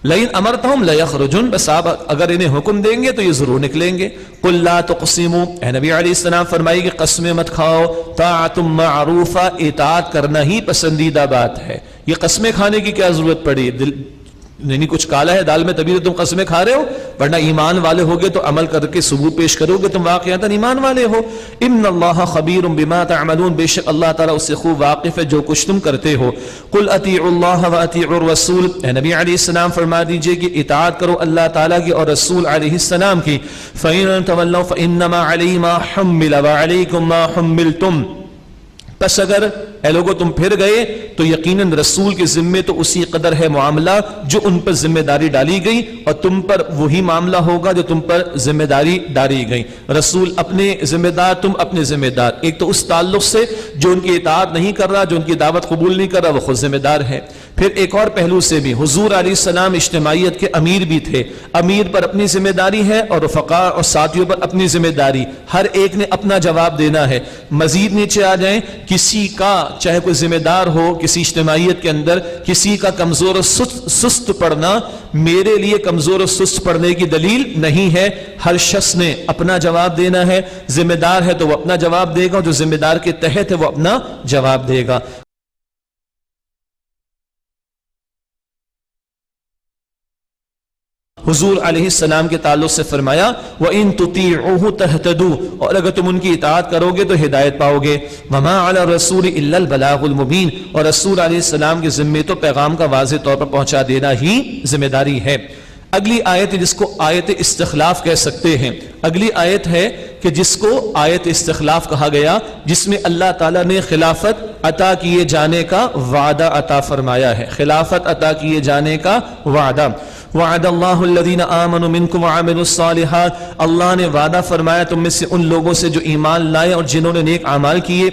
لئن امرتہم لیخرجن، بس آپ اگر انہیں حکم دیں گے تو یہ ضرور نکلیں گے. قل لا تقسموا، اے نبی علیہ السلام فرمائیے کہ قسمیں مت کھاؤ. طاعت معروفہ، اطاعت کرنا ہی پسندیدہ بات ہے. یہ قسمیں کھانے کی کیا ضرورت پڑی؟ نہیں کچھ کالا ہے دال میں تبھی تو تم قسمیں کھا رہے ہو، ورنہ ایمان والے ہوگے تو عمل کر کے ثبوت پیش کرو گے تم واقعات ایمان والے ہو. ان اللہ خبیر بما تعملون، بے شک اللہ تعالیٰ اس سے خوب واقف ہے جو کچھ تم کرتے ہو. قل اطیعوا اللہ واطیعوا الرسول، اے نبی علیہ السلام فرما دیجئے کہ اطاعت کرو اللہ تعالیٰ کی اور رسول علیہ السلام کی. فإن تولوا فإنما علیہ ما حمل وعلیکم ما حملتم، پس اگر اے لوگوں تم پھر گئے تو یقیناً رسول کے ذمے تو اسی قدر ہے معاملہ جو ان پر ذمہ داری ڈالی گئی، اور تم پر وہی معاملہ ہوگا جو تم پر ذمہ داری ڈالی گئی. رسول اپنے ذمہ دار، تم اپنے ذمہ دار. ایک تو اس تعلق سے جو ان کی اطاعت نہیں کر رہا، جو ان کی دعوت قبول نہیں کر رہا، وہ خود ذمہ دار ہے. پھر ایک اور پہلو سے بھی حضور علیہ السلام اجتماعیت کے امیر بھی تھے، امیر پر اپنی ذمہ داری ہے اور رفقا اور ساتھیوں پر اپنی ذمہ داری، ہر ایک نے اپنا جواب دینا ہے۔ مزید نیچے آ جائیں، کسی کا چاہے کوئی ذمہ دار ہو کسی اجتماعیت کے اندر، کسی کا کمزور اور سست پڑنا میرے لیے کمزور اور سست پڑنے کی دلیل نہیں ہے۔ ہر شخص نے اپنا جواب دینا ہے، ذمہ دار ہے تو وہ اپنا جواب دے گا، جو ذمہ دار کے تحت ہے وہ اپنا جواب دے گا۔ حضور علیہ السلام کے تعلق سے فرمایا وَإِن تُطِيعُوهُ تَهْتَدُوا، اور اگر تم ان کی اطاعت کرو گے تو ہدایت پاؤ گے۔ وَمَا عَلَى الرَّسُولِ إِلَّا الْبَلَاغُ الْمُبِينُ، اور رسول علیہ السلام کے ذمے تو پیغام کا واضح طور پر پہنچا دینا ہی ذمہ داری ہے۔ اگلی آیت جس کو آیت استخلاف کہہ سکتے ہیں، اگلی آیت ہے کہ جس کو آیت استخلاف کہا گیا، جس میں اللہ تعالیٰ نے خلافت عطا کیے جانے کا وعدہ عطا فرمایا ہے، خلافت عطا کیے جانے کا وعدہ۔ وعد اللہ الذین آمنوا منکم وعملوا الصالحات، اللہ نے وعدہ فرمایا تم میں سے ان لوگوں سے جو ایمان لائے اور جنہوں نے نیک اعمال کیے۔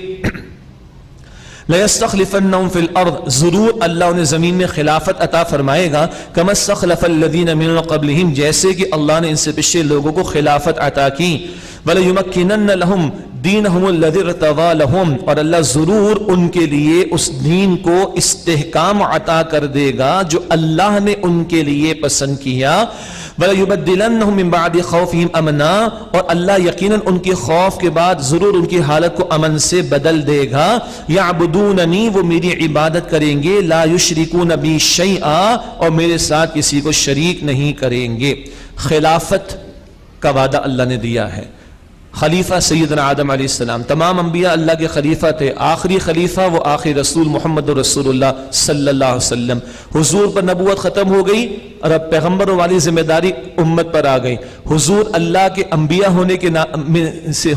لَيَسْتَخْلِفَنَّهُمْ فِي الْأَرْضِ، ضرور اللہ انہیں زمین میں خلافت عطا فرمائے گا، كَمَا اسْتَخْلَفَ الَّذِينَ مِن قَبْلِهِمْ، جیسے کہ اللہ نے ان سے پچھلے لوگوں کو خلافت عطا کی۔ وَلَيُمَكِّنَنَّ لَهُمْ دِينَهُمُ الَّذِي ارْتَضَىٰ لَهُمْ، اور اللہ ضرور ان کے لیے اس دین کو استحکام عطا کر دے گا جو اللہ نے ان کے لیے پسند کیا۔ وَلَيُبَدِّلَنَّهُم مِّن بَعْدِ خَوْفِهِمْ أَمْنًا، اور اللہ یقیناً ان کے خوف کے بعد ضرور ان کی حالت کو امن سے بدل دے گا۔ يَعْبُدُونَنِي، وہ میری عبادت کریں گے، لَا يُشْرِكُونَ بِي شَيْئًا، اور میرے ساتھ کسی کو شریک نہیں کریں گے۔ خلافت کا وعدہ اللہ نے دیا ہے۔ خلیفہ سیدنا آدم علیہ السلام، تمام انبیاء اللہ کے خلیفہ تھے، آخری خلیفہ وہ آخری رسول محمد رسول اللہ صلی اللہ علیہ وسلم۔ حضور پر نبوت ختم ہو گئی اور اب پیغمبروں والی ذمہ داری امت پر آ گئی۔ حضور اللہ کے انبیاء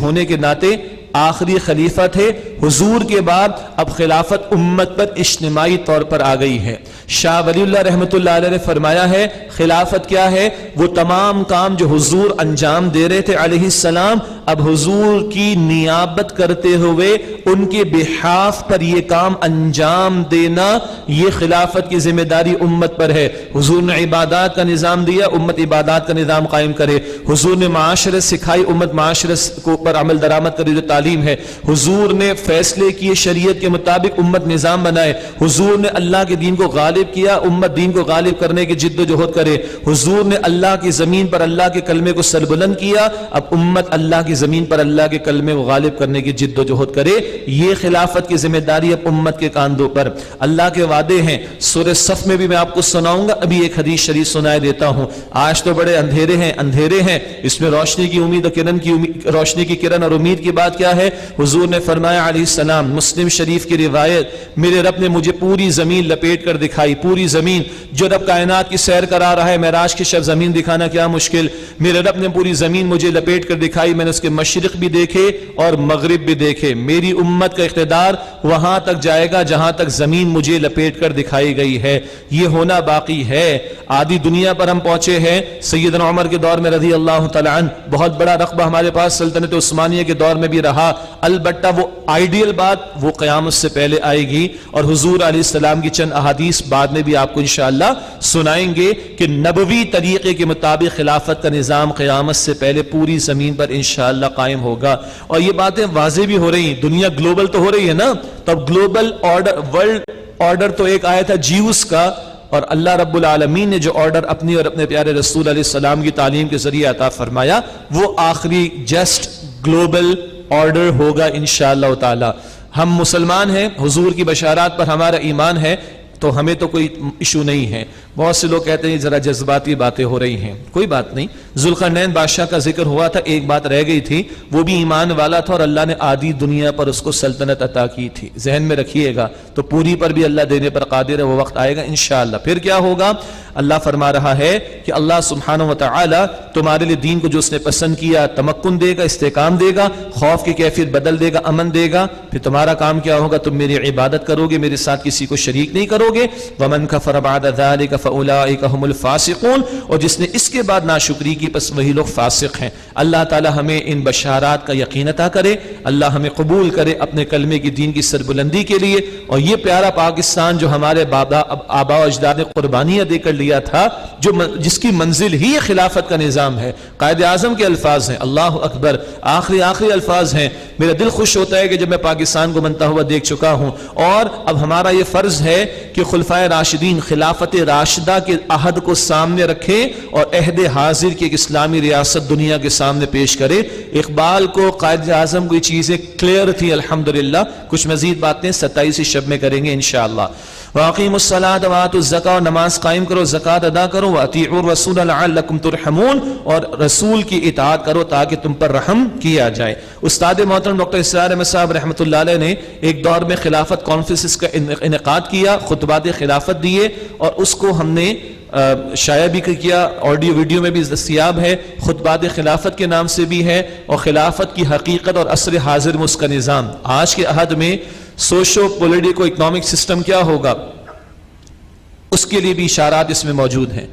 ہونے کے ناطے آخری خلیفہ تھے، حضور کے بعد اب خلافت امت پر اجتماعی طور پر آ گئی ہے۔ شاہ ولی اللہ رحمۃ اللہ علیہ نے فرمایا ہے خلافت کیا ہے؟ وہ تمام کام جو حضور انجام دے رہے تھے علیہ السلام، اب حضور کی نیابت کرتے ہوئے ان کے بحاف پر یہ کام انجام دینا، یہ خلافت کی ذمہ داری امت پر ہے۔ حضور نے عبادات کا نظام دیا، امت عبادات کا نظام قائم کرے۔ حضور نے معاشرت سکھائی، امت معاشرت کو پر عمل درآمد کرے جو تعلیم ہے۔ حضور نے فیصلے کیے شریعت کے مطابق، امت نظام بنائے۔ حضور نے اللہ کے دین کو غالب کیا، امت دین کو غالب کرنے کی جد و جہد کرے۔ حضور نے اللہ کی زمین پر اللہ کے کلمے کو سربلند کیا، اب امت اللہ کی زمین پر اللہ کے کلمے کو غالب کرنے کی جد و جہد کرے۔ یہ خلافت کی ذمہ داری اب امت کے کاندھوں پر۔ اللہ کے وعدے ہیں، سورہ صف میں بھی میں آپ کو سناؤں گا، ابھی ایک حدیث شریف سنائے دیتا ہوں۔ آج تو بڑے اندھیرے ہیں، اس میں روشنی کی امید اور روشنی کی کرن اور امید کی بات کیا ہے؟ حضور نے فرمایا علیہ السلام، مسلم شریف کی روایت، میرے رب نے مجھے پوری زمین لپیٹ کر دکھائی، پوری زمین۔ جو رب کائنات کی سیر کرا رہا ہے، معراج کے شب زمین دکھانا کیا مشکل، میرے رب نے پوری زمین مجھے لپیٹ کر دکھائی، میں نے اس کے مشرق بھی دیکھے اور مغرب بھی دیکھے۔ میری امت کا اقتدار وہاں تک جائے گا جہاں تک زمین مجھے لپیٹ کر دکھائی گئی ہے، یہ ہونا باقی ہے۔ آدھی دنیا پر ہم پہنچے ہیں، سیدنا عمر کے دور میں رضی اللہ تعالیٰ عنہ بہت بڑا رقبہ ہمارے پاس سلطنت عثمانیہ کے دور میں بھی رہا، البتہ وہ آئیڈیل بات وہ قیامت سے پہلے آئے گی، اور حضور علیہ السلام کی چند احادیث بعد میں بھی آپ کو انشاءاللہ سنائیں گے کہ نبوی طریقے کے مطابق خلافت کا نظام قیامت سے پہلے پوری زمین پر انشاءاللہ قائم ہوگا۔ اور یہ باتیں واضح بھی ہو رہی ہیں، دنیا گلوبل تو ہو رہی ہے نا، تو اب گلوبل آرڈر، ورلڈ آرڈر تو ایک آیا تھا جیوس کا، اور اللہ رب العالمین نے جو آرڈر اپنی اور اپنے پیارے رسول علیہ السلام کی تعلیم کے ذریعے عطا فرمایا، وہ آخری جسٹ گلوبل آرڈر ہوگا انشاءاللہ تعالی۔ ہم مسلمان ہیں، حضور کی بشارات پر ہمارا ایمان ہے، تو ہمیں تو کوئی ایشو نہیں ہے۔ بہت سے لوگ کہتے ہیں ذرا جذباتی باتیں ہو رہی ہیں، کوئی بات نہیں۔ ذوالقرنین بادشاہ کا ذکر ہوا تھا، ایک بات رہ گئی تھی، وہ بھی ایمان والا تھا اور اللہ نے آدھی دنیا پر اس کو سلطنت عطا کی تھی، ذہن میں رکھیے گا، تو پوری پر بھی اللہ دینے پر قادر ہے، وہ وقت آئے گا انشاءاللہ۔ پھر کیا ہوگا؟ اللہ فرما رہا ہے کہ اللہ سبحانہ و تعالی تمہارے لیے دین کو جو اس نے پسند کیا تمکن دے گا، استحکام دے گا، خوف کی کیفیت بدل دے گا، امن دے گا۔ پھر تمہارا کام کیا ہوگا؟ تم میری عبادت کرو گے، میرے ساتھ کسی کو شریک نہیں کرو گے. ومن کفر بعد ذلک فاولئک هم الفاسقون، اور جس نے اس کے بعد ناشکری کی پس وہی لوگ فاسق ہیں. اللہ تعالی ہمیں ان بشارات کا یقین عطا کرے، اللہ ہمیں قبول کرے اپنے کلمے کی دین کی سربلندی کے لیے. اور یہ پیارا پاکستان جو ہمارے آبا و اجداد نے قربانیاں دے کر لیا تھا، جس کی منزل ہی خلافت کا نظام ہے. قائد اعظم کے الفاظ ہیں، اللہ اکبر، آخری الفاظ ہیں. میرا دل خوش ہوتا ہے کہ جب میں پاکستان کو بنتا ہوا دیکھ چکا ہوں، اور اب ہمارا یہ فرض ہے کہ خلفائے راشدین خلافت راشدہ کے عہد کو سامنے رکھیں اور عہد حاضر کی ایک اسلامی ریاست دنیا کے سامنے پیش کرے. اقبال کو، قائد اعظم کو یہ چیزیں کلیئر تھی الحمدللہ. کچھ مزید باتیں 27 شب میں کریں گے انشاءاللہ. وَأَقِيمُوا الصَّلَاةَ وَآتُوا الزَّكَاةَ، اور نماز قائم کرو، زکوٰۃ ادا کرو. وَأَطِيعُوا الرَّسُولَ لَعَلَّكُمْ تُرْحَمُونَ، اور رسول کی اطاعت کرو تاکہ تم پر رحم کیا جائے. استاد محترم ڈاکٹر اسرار احمد صاحب رحمۃ اللہ علیہ نے ایک دور میں خلافت کانفرنسز کا انعقاد کیا، خطبات خلافت دیے، اور اس کو ہم نے شائع بھی کیا، آڈیو ویڈیو میں بھی دستیاب ہے. خطبات خلافت کے نام سے بھی ہے، اور خلافت کی حقیقت اور عصر حاضر میں اس کا نظام. آج کے عہد میں سوشو پولیٹیکو اکنامک سسٹم کیا ہوگا، اس کے لیے بھی اشارات اس میں موجود ہیں.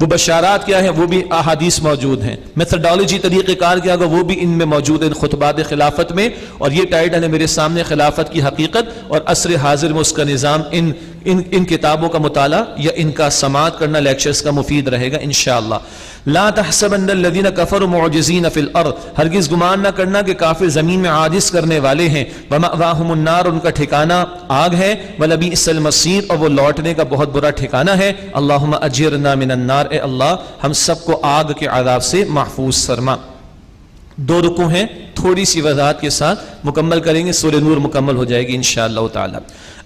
وہ بشارات کیا ہیں، وہ بھی احادیث موجود ہیں. میتھڈالوجی، طریقہ کار کیا ہوگا، وہ بھی ان میں موجود ہے خطبات خلافت میں. اور یہ ٹائٹل ہے میرے سامنے، خلافت کی حقیقت اور عصر حاضر میں اس کا نظام. ان کتابوں کا مطالعہ یا ان کا سماعت کرنا لیکچرز کا مفید رہے گا انشاءاللہ. لا تحسبن الذين كفروا معجزين في الارض، ہرگز گمان نہ کرنا کہ کافر زمین میں عاجز کرنے والے ہیں. ومأواهم النار، ان کا ٹھکانہ آگ ہے. ولبئس المصير، اور وہ لوٹنے کا بہت برا ٹھکانہ ہے. اللهم اجرنا من النار، اے اللہ ہم سب کو آگ کے عذاب سے محفوظ فرما. 2 رکوع ہیں، تھوڑی سی وضاحت کے ساتھ مکمل کریں گے، سورہ نور مکمل ہو جائے گی انشاءاللہ تعالی.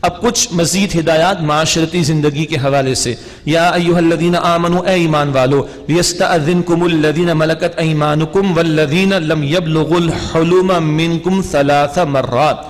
اب کچھ مزید ہدایات معاشرتی زندگی کے حوالے سے. یا ایھا الذین آمنوا، اے ایمان والو، لیستأذنکم الذین ملکت ایمانکم والذین لم یبلغوا الحلم منکم 3 مرات،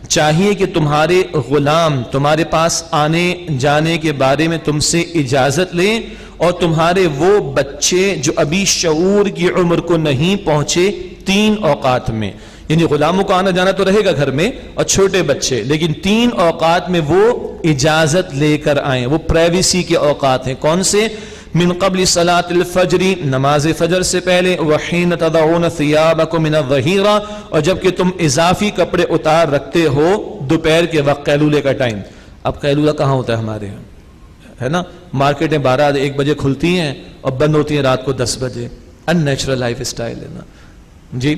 چاہیے کہ تمہارے غلام تمہارے پاس آنے جانے کے بارے میں تم سے اجازت لیں، اور تمہارے وہ بچے جو ابھی شعور کی عمر کو نہیں پہنچے 3 اوقات میں. یعنی غلاموں کو آنا جانا تو رہے گا گھر میں، اور چھوٹے بچے، لیکن 3 اوقات میں وہ اجازت لے کر آئیں. وہ پرائیویسی کے اوقات ہیں. کون سے؟ من قبل صلاۃ الفجر، نماز فجر سے پہلے. وحین تضعون ثیابکم من الظہیرہ، اور جب کہ تم اضافی کپڑے اتار رکھتے ہو دوپہر کے وقت، قیلولے کا ٹائم. اب قیلولہ کہاں ہوتا ہے ہمارے یہاں، ہے نا؟ مارکیٹیں 12-1 بجے کھلتی ہیں اور بند ہوتی ہیں رات کو 10 بجے. ان نیچرل لائف اسٹائل ہے نا جی.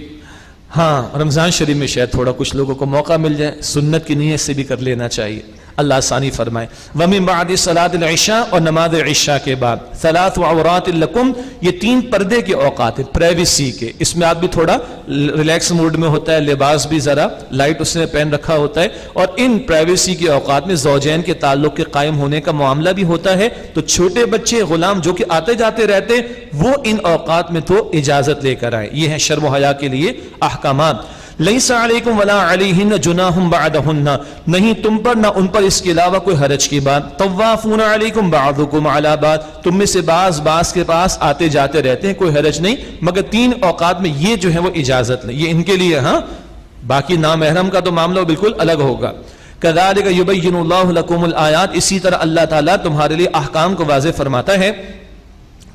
ہاں، رمضان شریف میں شاید تھوڑا کچھ لوگوں کو موقع مل جائے، سنت کی نیت سے بھی کر لینا چاہیے، اللہ آسانی فرمائے. وَمِن بَعْدِ صَلَاةِ الْعِشَاءِ، اور نماز عشاء کے بعد. 3 عورات لکم، یہ 3 پردے کے اوقات ہیں، پرائیویسی کے. اس میں آپ بھی تھوڑا ریلیکس موڈ میں ہوتا ہے، لباس بھی ذرا لائٹ اس نے پہن رکھا ہوتا ہے، اور ان پرائیویسی کے اوقات میں زوجین کے تعلق کے قائم ہونے کا معاملہ بھی ہوتا ہے. تو چھوٹے بچے، غلام جو کہ آتے جاتے رہتے، وہ ان اوقات میں تو اجازت لے کر آئے. یہ ہے شرم و حیا کے لیے احکامات. لیس علیکم ولا علیہن جناح بعدہن، نہیں تم پر نہ ان پر اس کے علاوہ کوئی حرج کی بات. طوافون علیکم بعضکم علی بعض، تم میں سے بعض کے پاس آتے جاتے رہتے ہیں، کوئی حرج نہیں، مگر 3 اوقات میں یہ جو ہے وہ اجازت لیں. یہ ان کے لیے. ہاں، باقی نامحرم کا تو معاملہ بالکل الگ ہوگا. کذالک یبین اللہ لکم الآیات، اسی طرح اللہ تعالیٰ تمہارے لیے احکام کو واضح فرماتا ہے.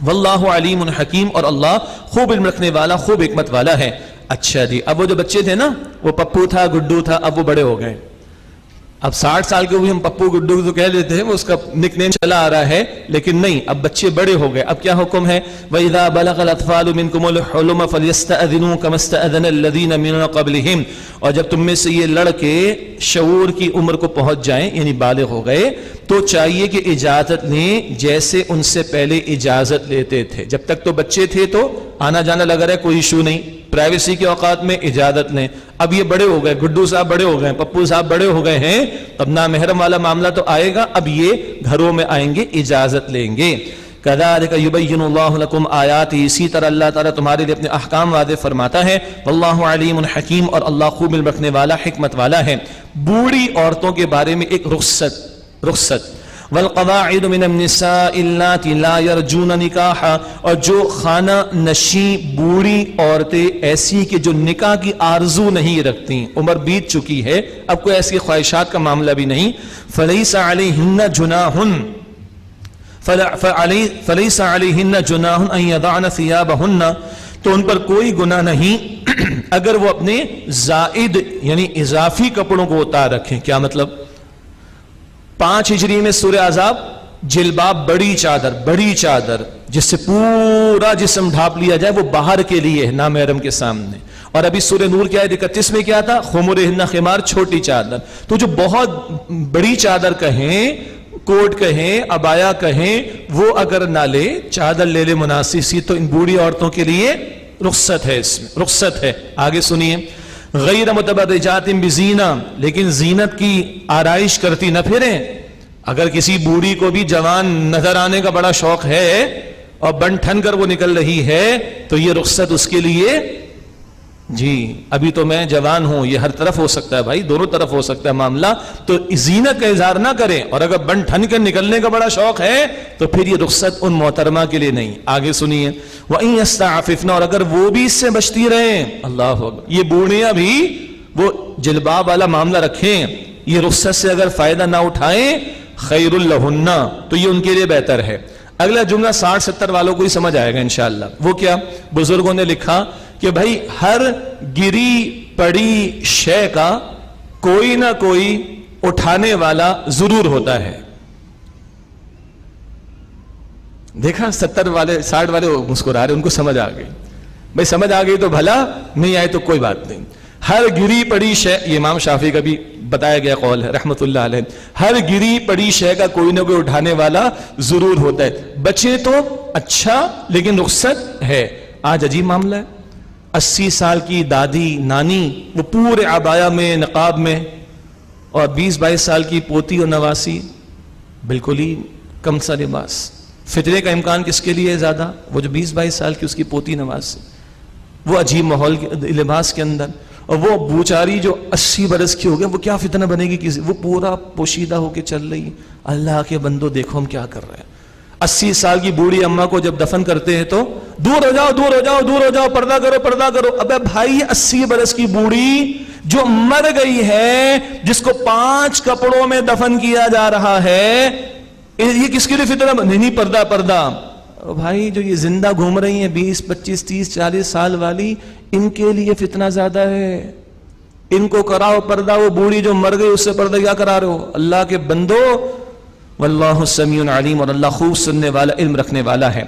واللہ علیم حکیم، اور اللہ خوب علم رکھنے والا، خوب حکمت والا ہے. اچھا جی، اب وہ جو بچے تھے نا، وہ پپو تھا، گڈو تھا، اب وہ بڑے ہو گئے. اب 60 سال کے ہوئے ہم پپو گڈو تو کہہ لیتے ہیں، وہ اس کا نک نیم چلا آ رہا ہے، لیکن نہیں، اب بچے بڑے ہو گئے. اب کیا حکم ہے؟ وَإِذَا بَلَغَ الْأَطْفَالُ مِنْكُمُ الْحُلُمَ فَلْيَسْتَأْذِنُوا كَمَا اسْتَأْذَنَ الَّذِينَ مِن قَبْلِهِمْ، اور جب تم میں سے یہ لڑکے شعور کی عمر کو پہنچ جائیں، یعنی بالغ ہو گئے، تو چاہیے کہ اجازت لیں جیسے ان سے پہلے اجازت لیتے تھے. جب تک تو بچے تھے تو آنا جانا لگا رہے، کوئی ایشو نہیں، پرائیویسی کے اوقات میں اجازت لیں. اب یہ بڑے ہو گئے، گڈو صاحب بڑے ہو گئے، پپو صاحب بڑے ہو گئے ہیں، اب نامحرم والا معاملہ تو آئے گا. اب یہ گھروں میں آئیں گے، اجازت لیں گے. کذالک یبین اللہ لکم آیاتہ، اسی طرح اللہ تعالیٰ تمہارے لیے اپنے احکام واضح فرماتا ہے. واللہ علیم حکیم، اور اللہ خوب علم رکھنے والا، حکمت والا ہے. بوڑھی عورتوں کے بارے میں ایک رخصت والقواعد من النساء اللاتي لا يرجون نکاحا، اور جو خانہ نشیں بوڑھی عورتیں ایسی کہ جو نکاح کی آرزو نہیں رکھتی، عمر بیت چکی ہے، اب کوئی ایسی خواہشات کا معاملہ بھی نہیں، فلیس علیہن جناح فلیس علیہن جناح ان یضعن ثیابہن، تو ان پر کوئی گناہ نہیں اگر وہ اپنے زائد یعنی اضافی کپڑوں کو اتار رکھیں۔ کیا مطلب؟ 5 ہجری میں سورہ احزاب جلباب بڑی چادر جس سے پورا جسم ڈھانپ لیا جائے، وہ باہر کے لیے ہے نامحرم کے سامنے، اور ابھی سورہ نور کی آیت 31 میں کیا تھا؟ خمرہن خمار، چھوٹی چادر۔ تو جو بہت بڑی چادر کہیں، کوٹ کہیں، عبایا کہیں، وہ اگر نہ لے، چادر لے لے مناسب سی، تو ان بوڑھی عورتوں کے لیے رخصت ہے، اس میں رخصت ہے۔ آگے سنیے، غیر متبرجات بزینہ، لیکن زینت کی آرائش کرتی نہ پھریں۔ اگر کسی بوڑھی کو بھی جوان نظر آنے کا بڑا شوق ہے اور بن ٹھن کر وہ نکل رہی ہے تو یہ رخصت اس کے لیے، جی ابھی تو میں جوان ہوں، یہ ہر طرف ہو سکتا ہے بھائی، دونوں طرف ہو سکتا ہے معاملہ، تو زینت کا اظہار نہ کریں، اور اگر بن ٹھن کر نکلنے کا بڑا شوق ہے تو پھر یہ رخصت ان محترمہ کے لیے نہیں۔ آگے سنیے، وَإِن يَسْتَعْفِفْنَ، اور اگر وہ بھی اس سے بچتی رہیں، اللہ اکبر، یہ بوڑھیاں بھی وہ جلباب والا معاملہ رکھیں، یہ رخصت سے اگر فائدہ نہ اٹھائیں، خیر لہن، تو یہ ان کے لیے بہتر ہے۔ اگلا جملہ 60-70 والوں کو ہی سمجھ آئے گا انشاءاللہ۔ وہ کیا؟ بزرگوں نے لکھا کہ بھائی ہر گری پڑی شے کا کوئی نہ کوئی اٹھانے والا ضرور ہوتا ہے۔ دیکھا 70 والے 60 والے مسکرا رہے، ان کو سمجھ آ گئی۔ بھائی سمجھ آ گئی تو بھلا، نہیں آئے تو کوئی بات نہیں۔ ہر گری پڑی شے، یہ امام شافعی کا بھی بتایا گیا قول ہے رحمت اللہ علیہ، ہر گری پڑی شے کا کوئی نہ کوئی اٹھانے والا ضرور ہوتا ہے۔ بچے تو اچھا، لیکن رخصت ہے۔ آج عجیب معاملہ ہے، 80 سال کی دادی نانی وہ پورے عبایا میں، نقاب میں، اور 20-22 سال کی پوتی اور نواسی بالکل ہی کم سا لباس۔ فتنے کا امکان کس کے لیے زیادہ؟ وہ جو 20-22 سال کی اس کی پوتی نواسی، وہ عجیب ماحول لباس کے اندر، اور وہ بوچاری جو 80 برس کی ہو گئے، وہ کیا فتنہ بنے گی کسی، وہ پورا پوشیدہ ہو کے چل رہی۔ اللہ کے بندو دیکھو ہم کیا کر رہے ہیں۔ 80 سال کی بوڑھی اماں کو جب دفن کرتے ہیں تو دور ہو جاؤ، دور ہو جاؤ، دور ہو جاؤ، پردہ کرو، پردہ کرو۔ ابے بھائی 80 برس کی بوڑھی جو مر گئی ہے، جس کو 5 کپڑوں میں دفن کیا جا رہا ہے، یہ کس کے لیے فتنہ؟ نہیں، پردہ پردہ۔ بھائی جو یہ زندہ گھوم رہی ہیں 20, 25, 30, 40 سال والی، ان کے لیے فتنہ زیادہ ہے۔ ان کو کراؤ پردہ، وہ بوڑھی جو مر گئی اس سے پردہ کیا کرا رہے ہو؟ اللہ کے بندو، واللہ سمیع علیم، اور اللہ خوب سننے والا، علم رکھنے والا ہے۔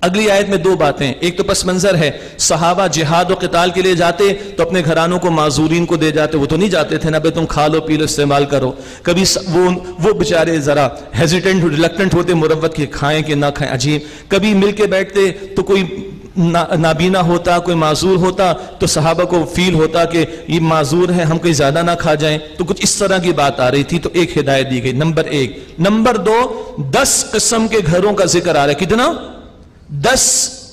اگلی آیت میں 2 باتیں، ایک تو پس منظر ہے، صحابہ جہاد و قتال کے لیے جاتے تو اپنے گھرانوں کو معذورین کو دے جاتے، وہ تو نہیں جاتے تھے نا بھائی تم کھا لو پی لو استعمال کرو۔ کبھی وہ بیچارے ذرا ہیزیٹنٹ ریلکٹنٹ ہوتے مروت کے کھائیں کہ نہ کھائیں، عجیب۔ کبھی مل کے بیٹھتے تو کوئی نابینا ہوتا، کوئی معذور ہوتا، تو صحابہ کو فیل ہوتا کہ یہ معذور ہے، ہم کوئی زیادہ نہ کھا جائیں، تو کچھ اس طرح کی بات آ رہی تھی، تو ایک ہدایت دی گئی، نمبر 1۔ نمبر 2، 10 قسم کے گھروں کا ذکر آ رہا ہے۔ کتنا؟ 10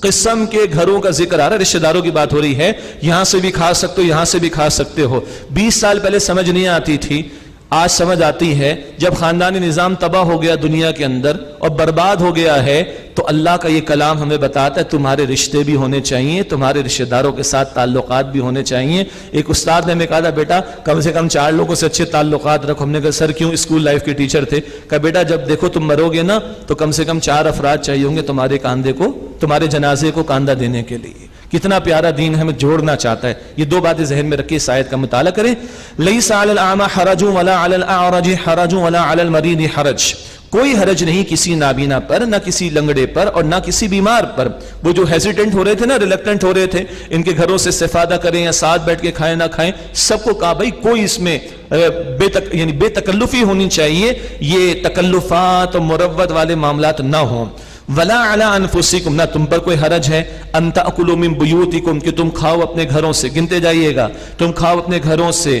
قسم کے گھروں کا ذکر آ رہا ہے، رشتہ داروں کی بات ہو رہی ہے، یہاں سے بھی کھا سکتے ہو، یہاں سے بھی کھا سکتے ہو۔ 20 سال پہلے سمجھ نہیں آتی تھی، آج سمجھ آتی ہے۔ جب خاندانی نظام تباہ ہو گیا دنیا کے اندر اور برباد ہو گیا ہے، تو اللہ کا یہ کلام ہمیں بتاتا ہے تمہارے رشتے بھی ہونے چاہیے، تمہارے رشتہ داروں کے ساتھ تعلقات بھی ہونے چاہیے۔ ایک استاد نے ہمیں کہا تھا بیٹا کم سے کم 4 لوگوں سے اچھے تعلقات رکھو۔ ہم نے کہا سر کیوں؟ اسکول لائف کے ٹیچر تھے۔ کہا بیٹا جب دیکھو تم مرو گے نا تو کم سے کم 4 افراد چاہیے ہوں گے تمہارے کاندھے کو، تمہارے جنازے کو کاندھا دینے کے لیے۔ کتنا پیارا دین ہمیں جوڑنا چاہتا ہے۔ یہ 2 باتیں ذہن میں رکھے، اس آیت کا مطالعہ کریں۔ لیس علی الاعمى حرج ولا علی الاعرج حرج ولا علی المریض حرج، کوئی حرج نہیں کسی نابینا پر، نہ کسی لنگڑے پر، اور نہ کسی بیمار پر۔ وہ جو ہیزیٹنٹ ہو رہے تھے نا، ریلکٹنٹ ہو رہے تھے، ان کے گھروں سے استفادہ کریں یا ساتھ بیٹھ کے کھائیں نہ کھائیں، سب کو کہا بھائی کوئی اس میں بے تکلفی ہونی چاہیے، یہ تکلفات اور مروت والے معاملات نہ ہوں۔ ولا علی انفسکم، نہ تم پر کوئی حرج ہے، ان تاکلوا من بیوتکم، کہ تم کھاؤ اپنے گھروں سے، گنتے جائیے گا، تم کھاؤ اپنے گھروں سے،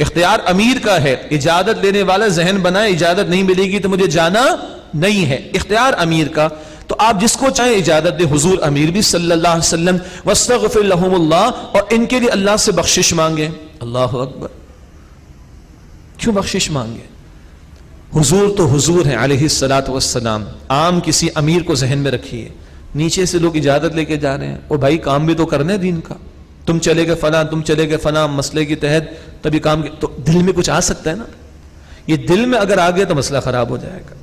اختیار امیر کا ہے. اجازت لینے والا ذہن بنائے اجازت نہیں ملے گی تو مجھے جانا نہیں ہے. اختیار امیر کا. تو آپ جس کو چاہیں اجازت دے. حضور امیر بھی صلی اللہ علیہ وسلم واستغفر لهم اللہ, اور ان کے لیے اللہ سے بخشش مانگے. اللہ اکبر. کیوں بخشش مانگے؟ حضور تو حضور ہیں علیہ الصلوۃ والسلام. عام کسی امیر کو ذہن میں رکھیے, نیچے سے لوگ اجازت لے کے جا رہے ہیں. او بھائی کام بھی تو کرنا ہے دین کا. تم چلے گئے فلاں, تم چلے گئے فلاں مسئلے کے تحت, تبھی کام تو دل میں کچھ آ سکتا ہے نا. یہ دل میں اگر آ گیا تو مسئلہ خراب ہو جائے گا.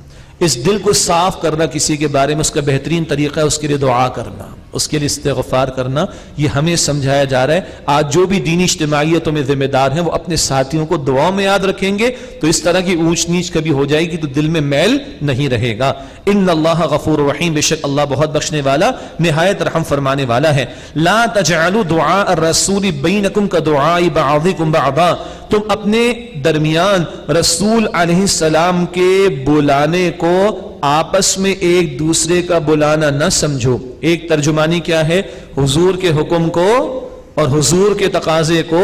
اس دل کو صاف کرنا کسی کے بارے میں, اس کا بہترین طریقہ ہے اس کے لیے دعا کرنا, اس کے لیے استغفار کرنا. یہ ہمیں سمجھایا جا رہا ہے. آج جو بھی دینی اجتماعیتوں میں ذمہ دار ہیں وہ اپنے ساتھیوں کو دعاؤں میں یاد رکھیں گے تو اس طرح کی اونچ نیچ کبھی ہو جائے گی تو دل میں میل نہیں رہے گا. ان اللہ غفور رحیم, بے شک اللہ بہت بخشنے والا نہایت رحم فرمانے والا ہے. لا تجعلوا دعاء الرسول بینکم کدعاء بعضکم بعضا, تم اپنے درمیان رسول علیہ السلام کے بلانے کو آپس میں ایک دوسرے کا بلانا نہ سمجھو. ایک ترجمانی کیا ہے؟ حضور کے حکم کو اور حضور کے تقاضے کو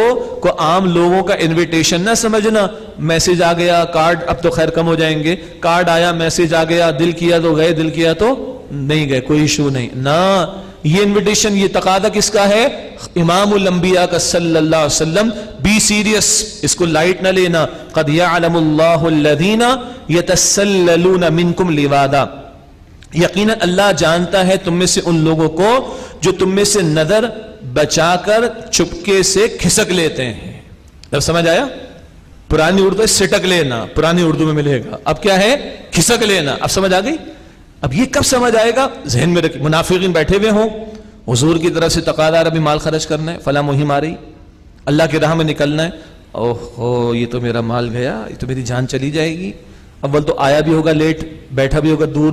عام لوگوں کا انویٹیشن نہ سمجھنا. میسج آ گیا, کارڈ, اب تو خیر کم ہو جائیں گے, کارڈ آیا, میسج آ گیا, دل کیا تو گئے, دل کیا تو نہیں گئے, کوئی ایشو نہیں نا. یہ انویٹیشن, یہ تقاضا کس کا ہے؟ امام الانبیاء کا صلی اللہ علیہ وسلم. بی سیریس, اس کو لائٹ نہ لینا. قد یعلم اللہ الذین یتسللون منکم لوادا, یقینا اللہ جانتا ہے تم میں سے ان لوگوں کو جو تم میں سے نظر بچا کر چپکے سے کھسک لیتے ہیں. اب سمجھ آیا؟ پرانی اردو سٹک لینا, پرانی اردو میں ملے گا. اب کیا ہے؟ کھسک لینا. اب سمجھ آ گئی؟ اب یہ کب سمجھ آئے گا؟ ذہن میں رکھیں. منافقین بیٹھے ہوئے ہوں, حضور کی طرف سے تقاضا ابھی مال خرچ کرنا ہے, فلاں مہم آ رہی, اللہ کی راہ میں نکلنا ہے. اوہ یہ تو میرا مال گیا, یہ تو میری جان چلی جائے گی. اول تو آیا بھی ہوگا لیٹ, بیٹھا بھی ہوگا دور,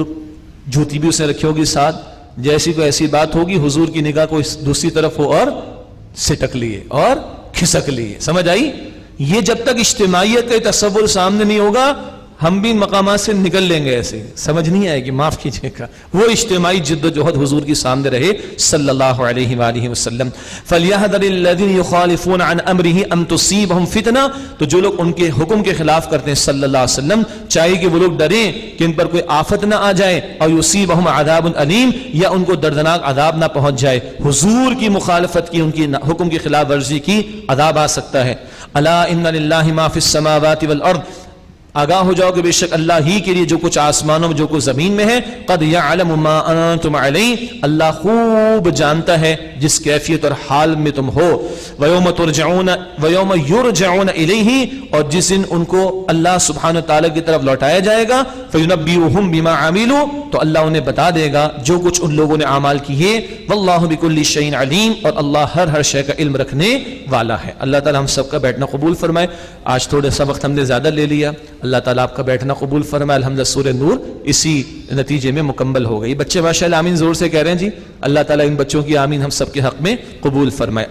جوتی بھی اسے رکھی ہوگی ساتھ. جیسی کوئی ایسی بات ہوگی حضور کی نگاہ کو دوسری طرف ہو اور سٹک لیے اور کھسک لیے. سمجھ آئی؟ یہ جب تک اجتماعیت کا تصور سامنے نہیں ہوگا ہم بھی مقامات سے نکل لیں گے, ایسے سمجھ نہیں آئے گی, معاف کیجیے گا. وہ اجتماعی جد و جہد حضور کی سامنے رہے صلی اللہ علیہ وآلہ وسلم. فَلْيَحْذَرِ الَّذِينَ يُخَالِفُونَ عَنْ أَمْرِهِ أَن تُصِيبَهُمْ فِتْنَةٌ, تو جو لوگ ان کے حکم کے خلاف کرتے ہیں صلی اللہ علیہ وسلم, چاہیے کہ وہ لوگ ڈریں کہ ان پر کوئی آفت نہ آ جائے, اور يُصِيبَهُمْ عَذَابٌ أَلِيمٌ, یا ان کو دردناک عذاب نہ پہنچ جائے. حضور کی مخالفت کی, ان کی حکم کی خلاف ورزی کی, عذاب آ سکتا ہے. أَلَا إِنَّ لِلَّهِ مَا فِي السَّمَاوَاتِ وَالْأَرْضِ, آگاہ ہو جاؤ کہ بے شک اللہ ہی کے لیے جو کچھ آسمانوں میں جو کچھ زمین میں ہے. قد یعلم ما انتم علیہ, اللہ خوب جانتا ہے جس کیفیت اور حال میں تم ہو. ویوم ترجعون ویوم یرجعون الیہ, اور جس دن ان کو اللہ سبحانہ تعالیٰ کی طرف لوٹایا جائے گا. فینبئہم بما عملوا, تو اللہ انہیں بتا دے گا جو کچھ ان لوگوں نے اعمال کیے. واللہ بکل شیء علیم, اور اللہ ہر شے کا علم رکھنے والا ہے. اللہ تعالیٰ ہم سب کا بیٹھنا قبول فرمائے. آج تھوڑا سا وقت ہم نے زیادہ لے لیا, اللہ تعالیٰ آپ کا بیٹھنا قبول فرمائے. الحمدللہ سورہ نور اسی نتیجے میں مکمل ہو گئی. بچے ماشاءاللہ آمین زور سے کہہ رہے ہیں جی. اللہ تعالیٰ ان بچوں کی آمین ہم سب کے حق میں قبول فرمائے.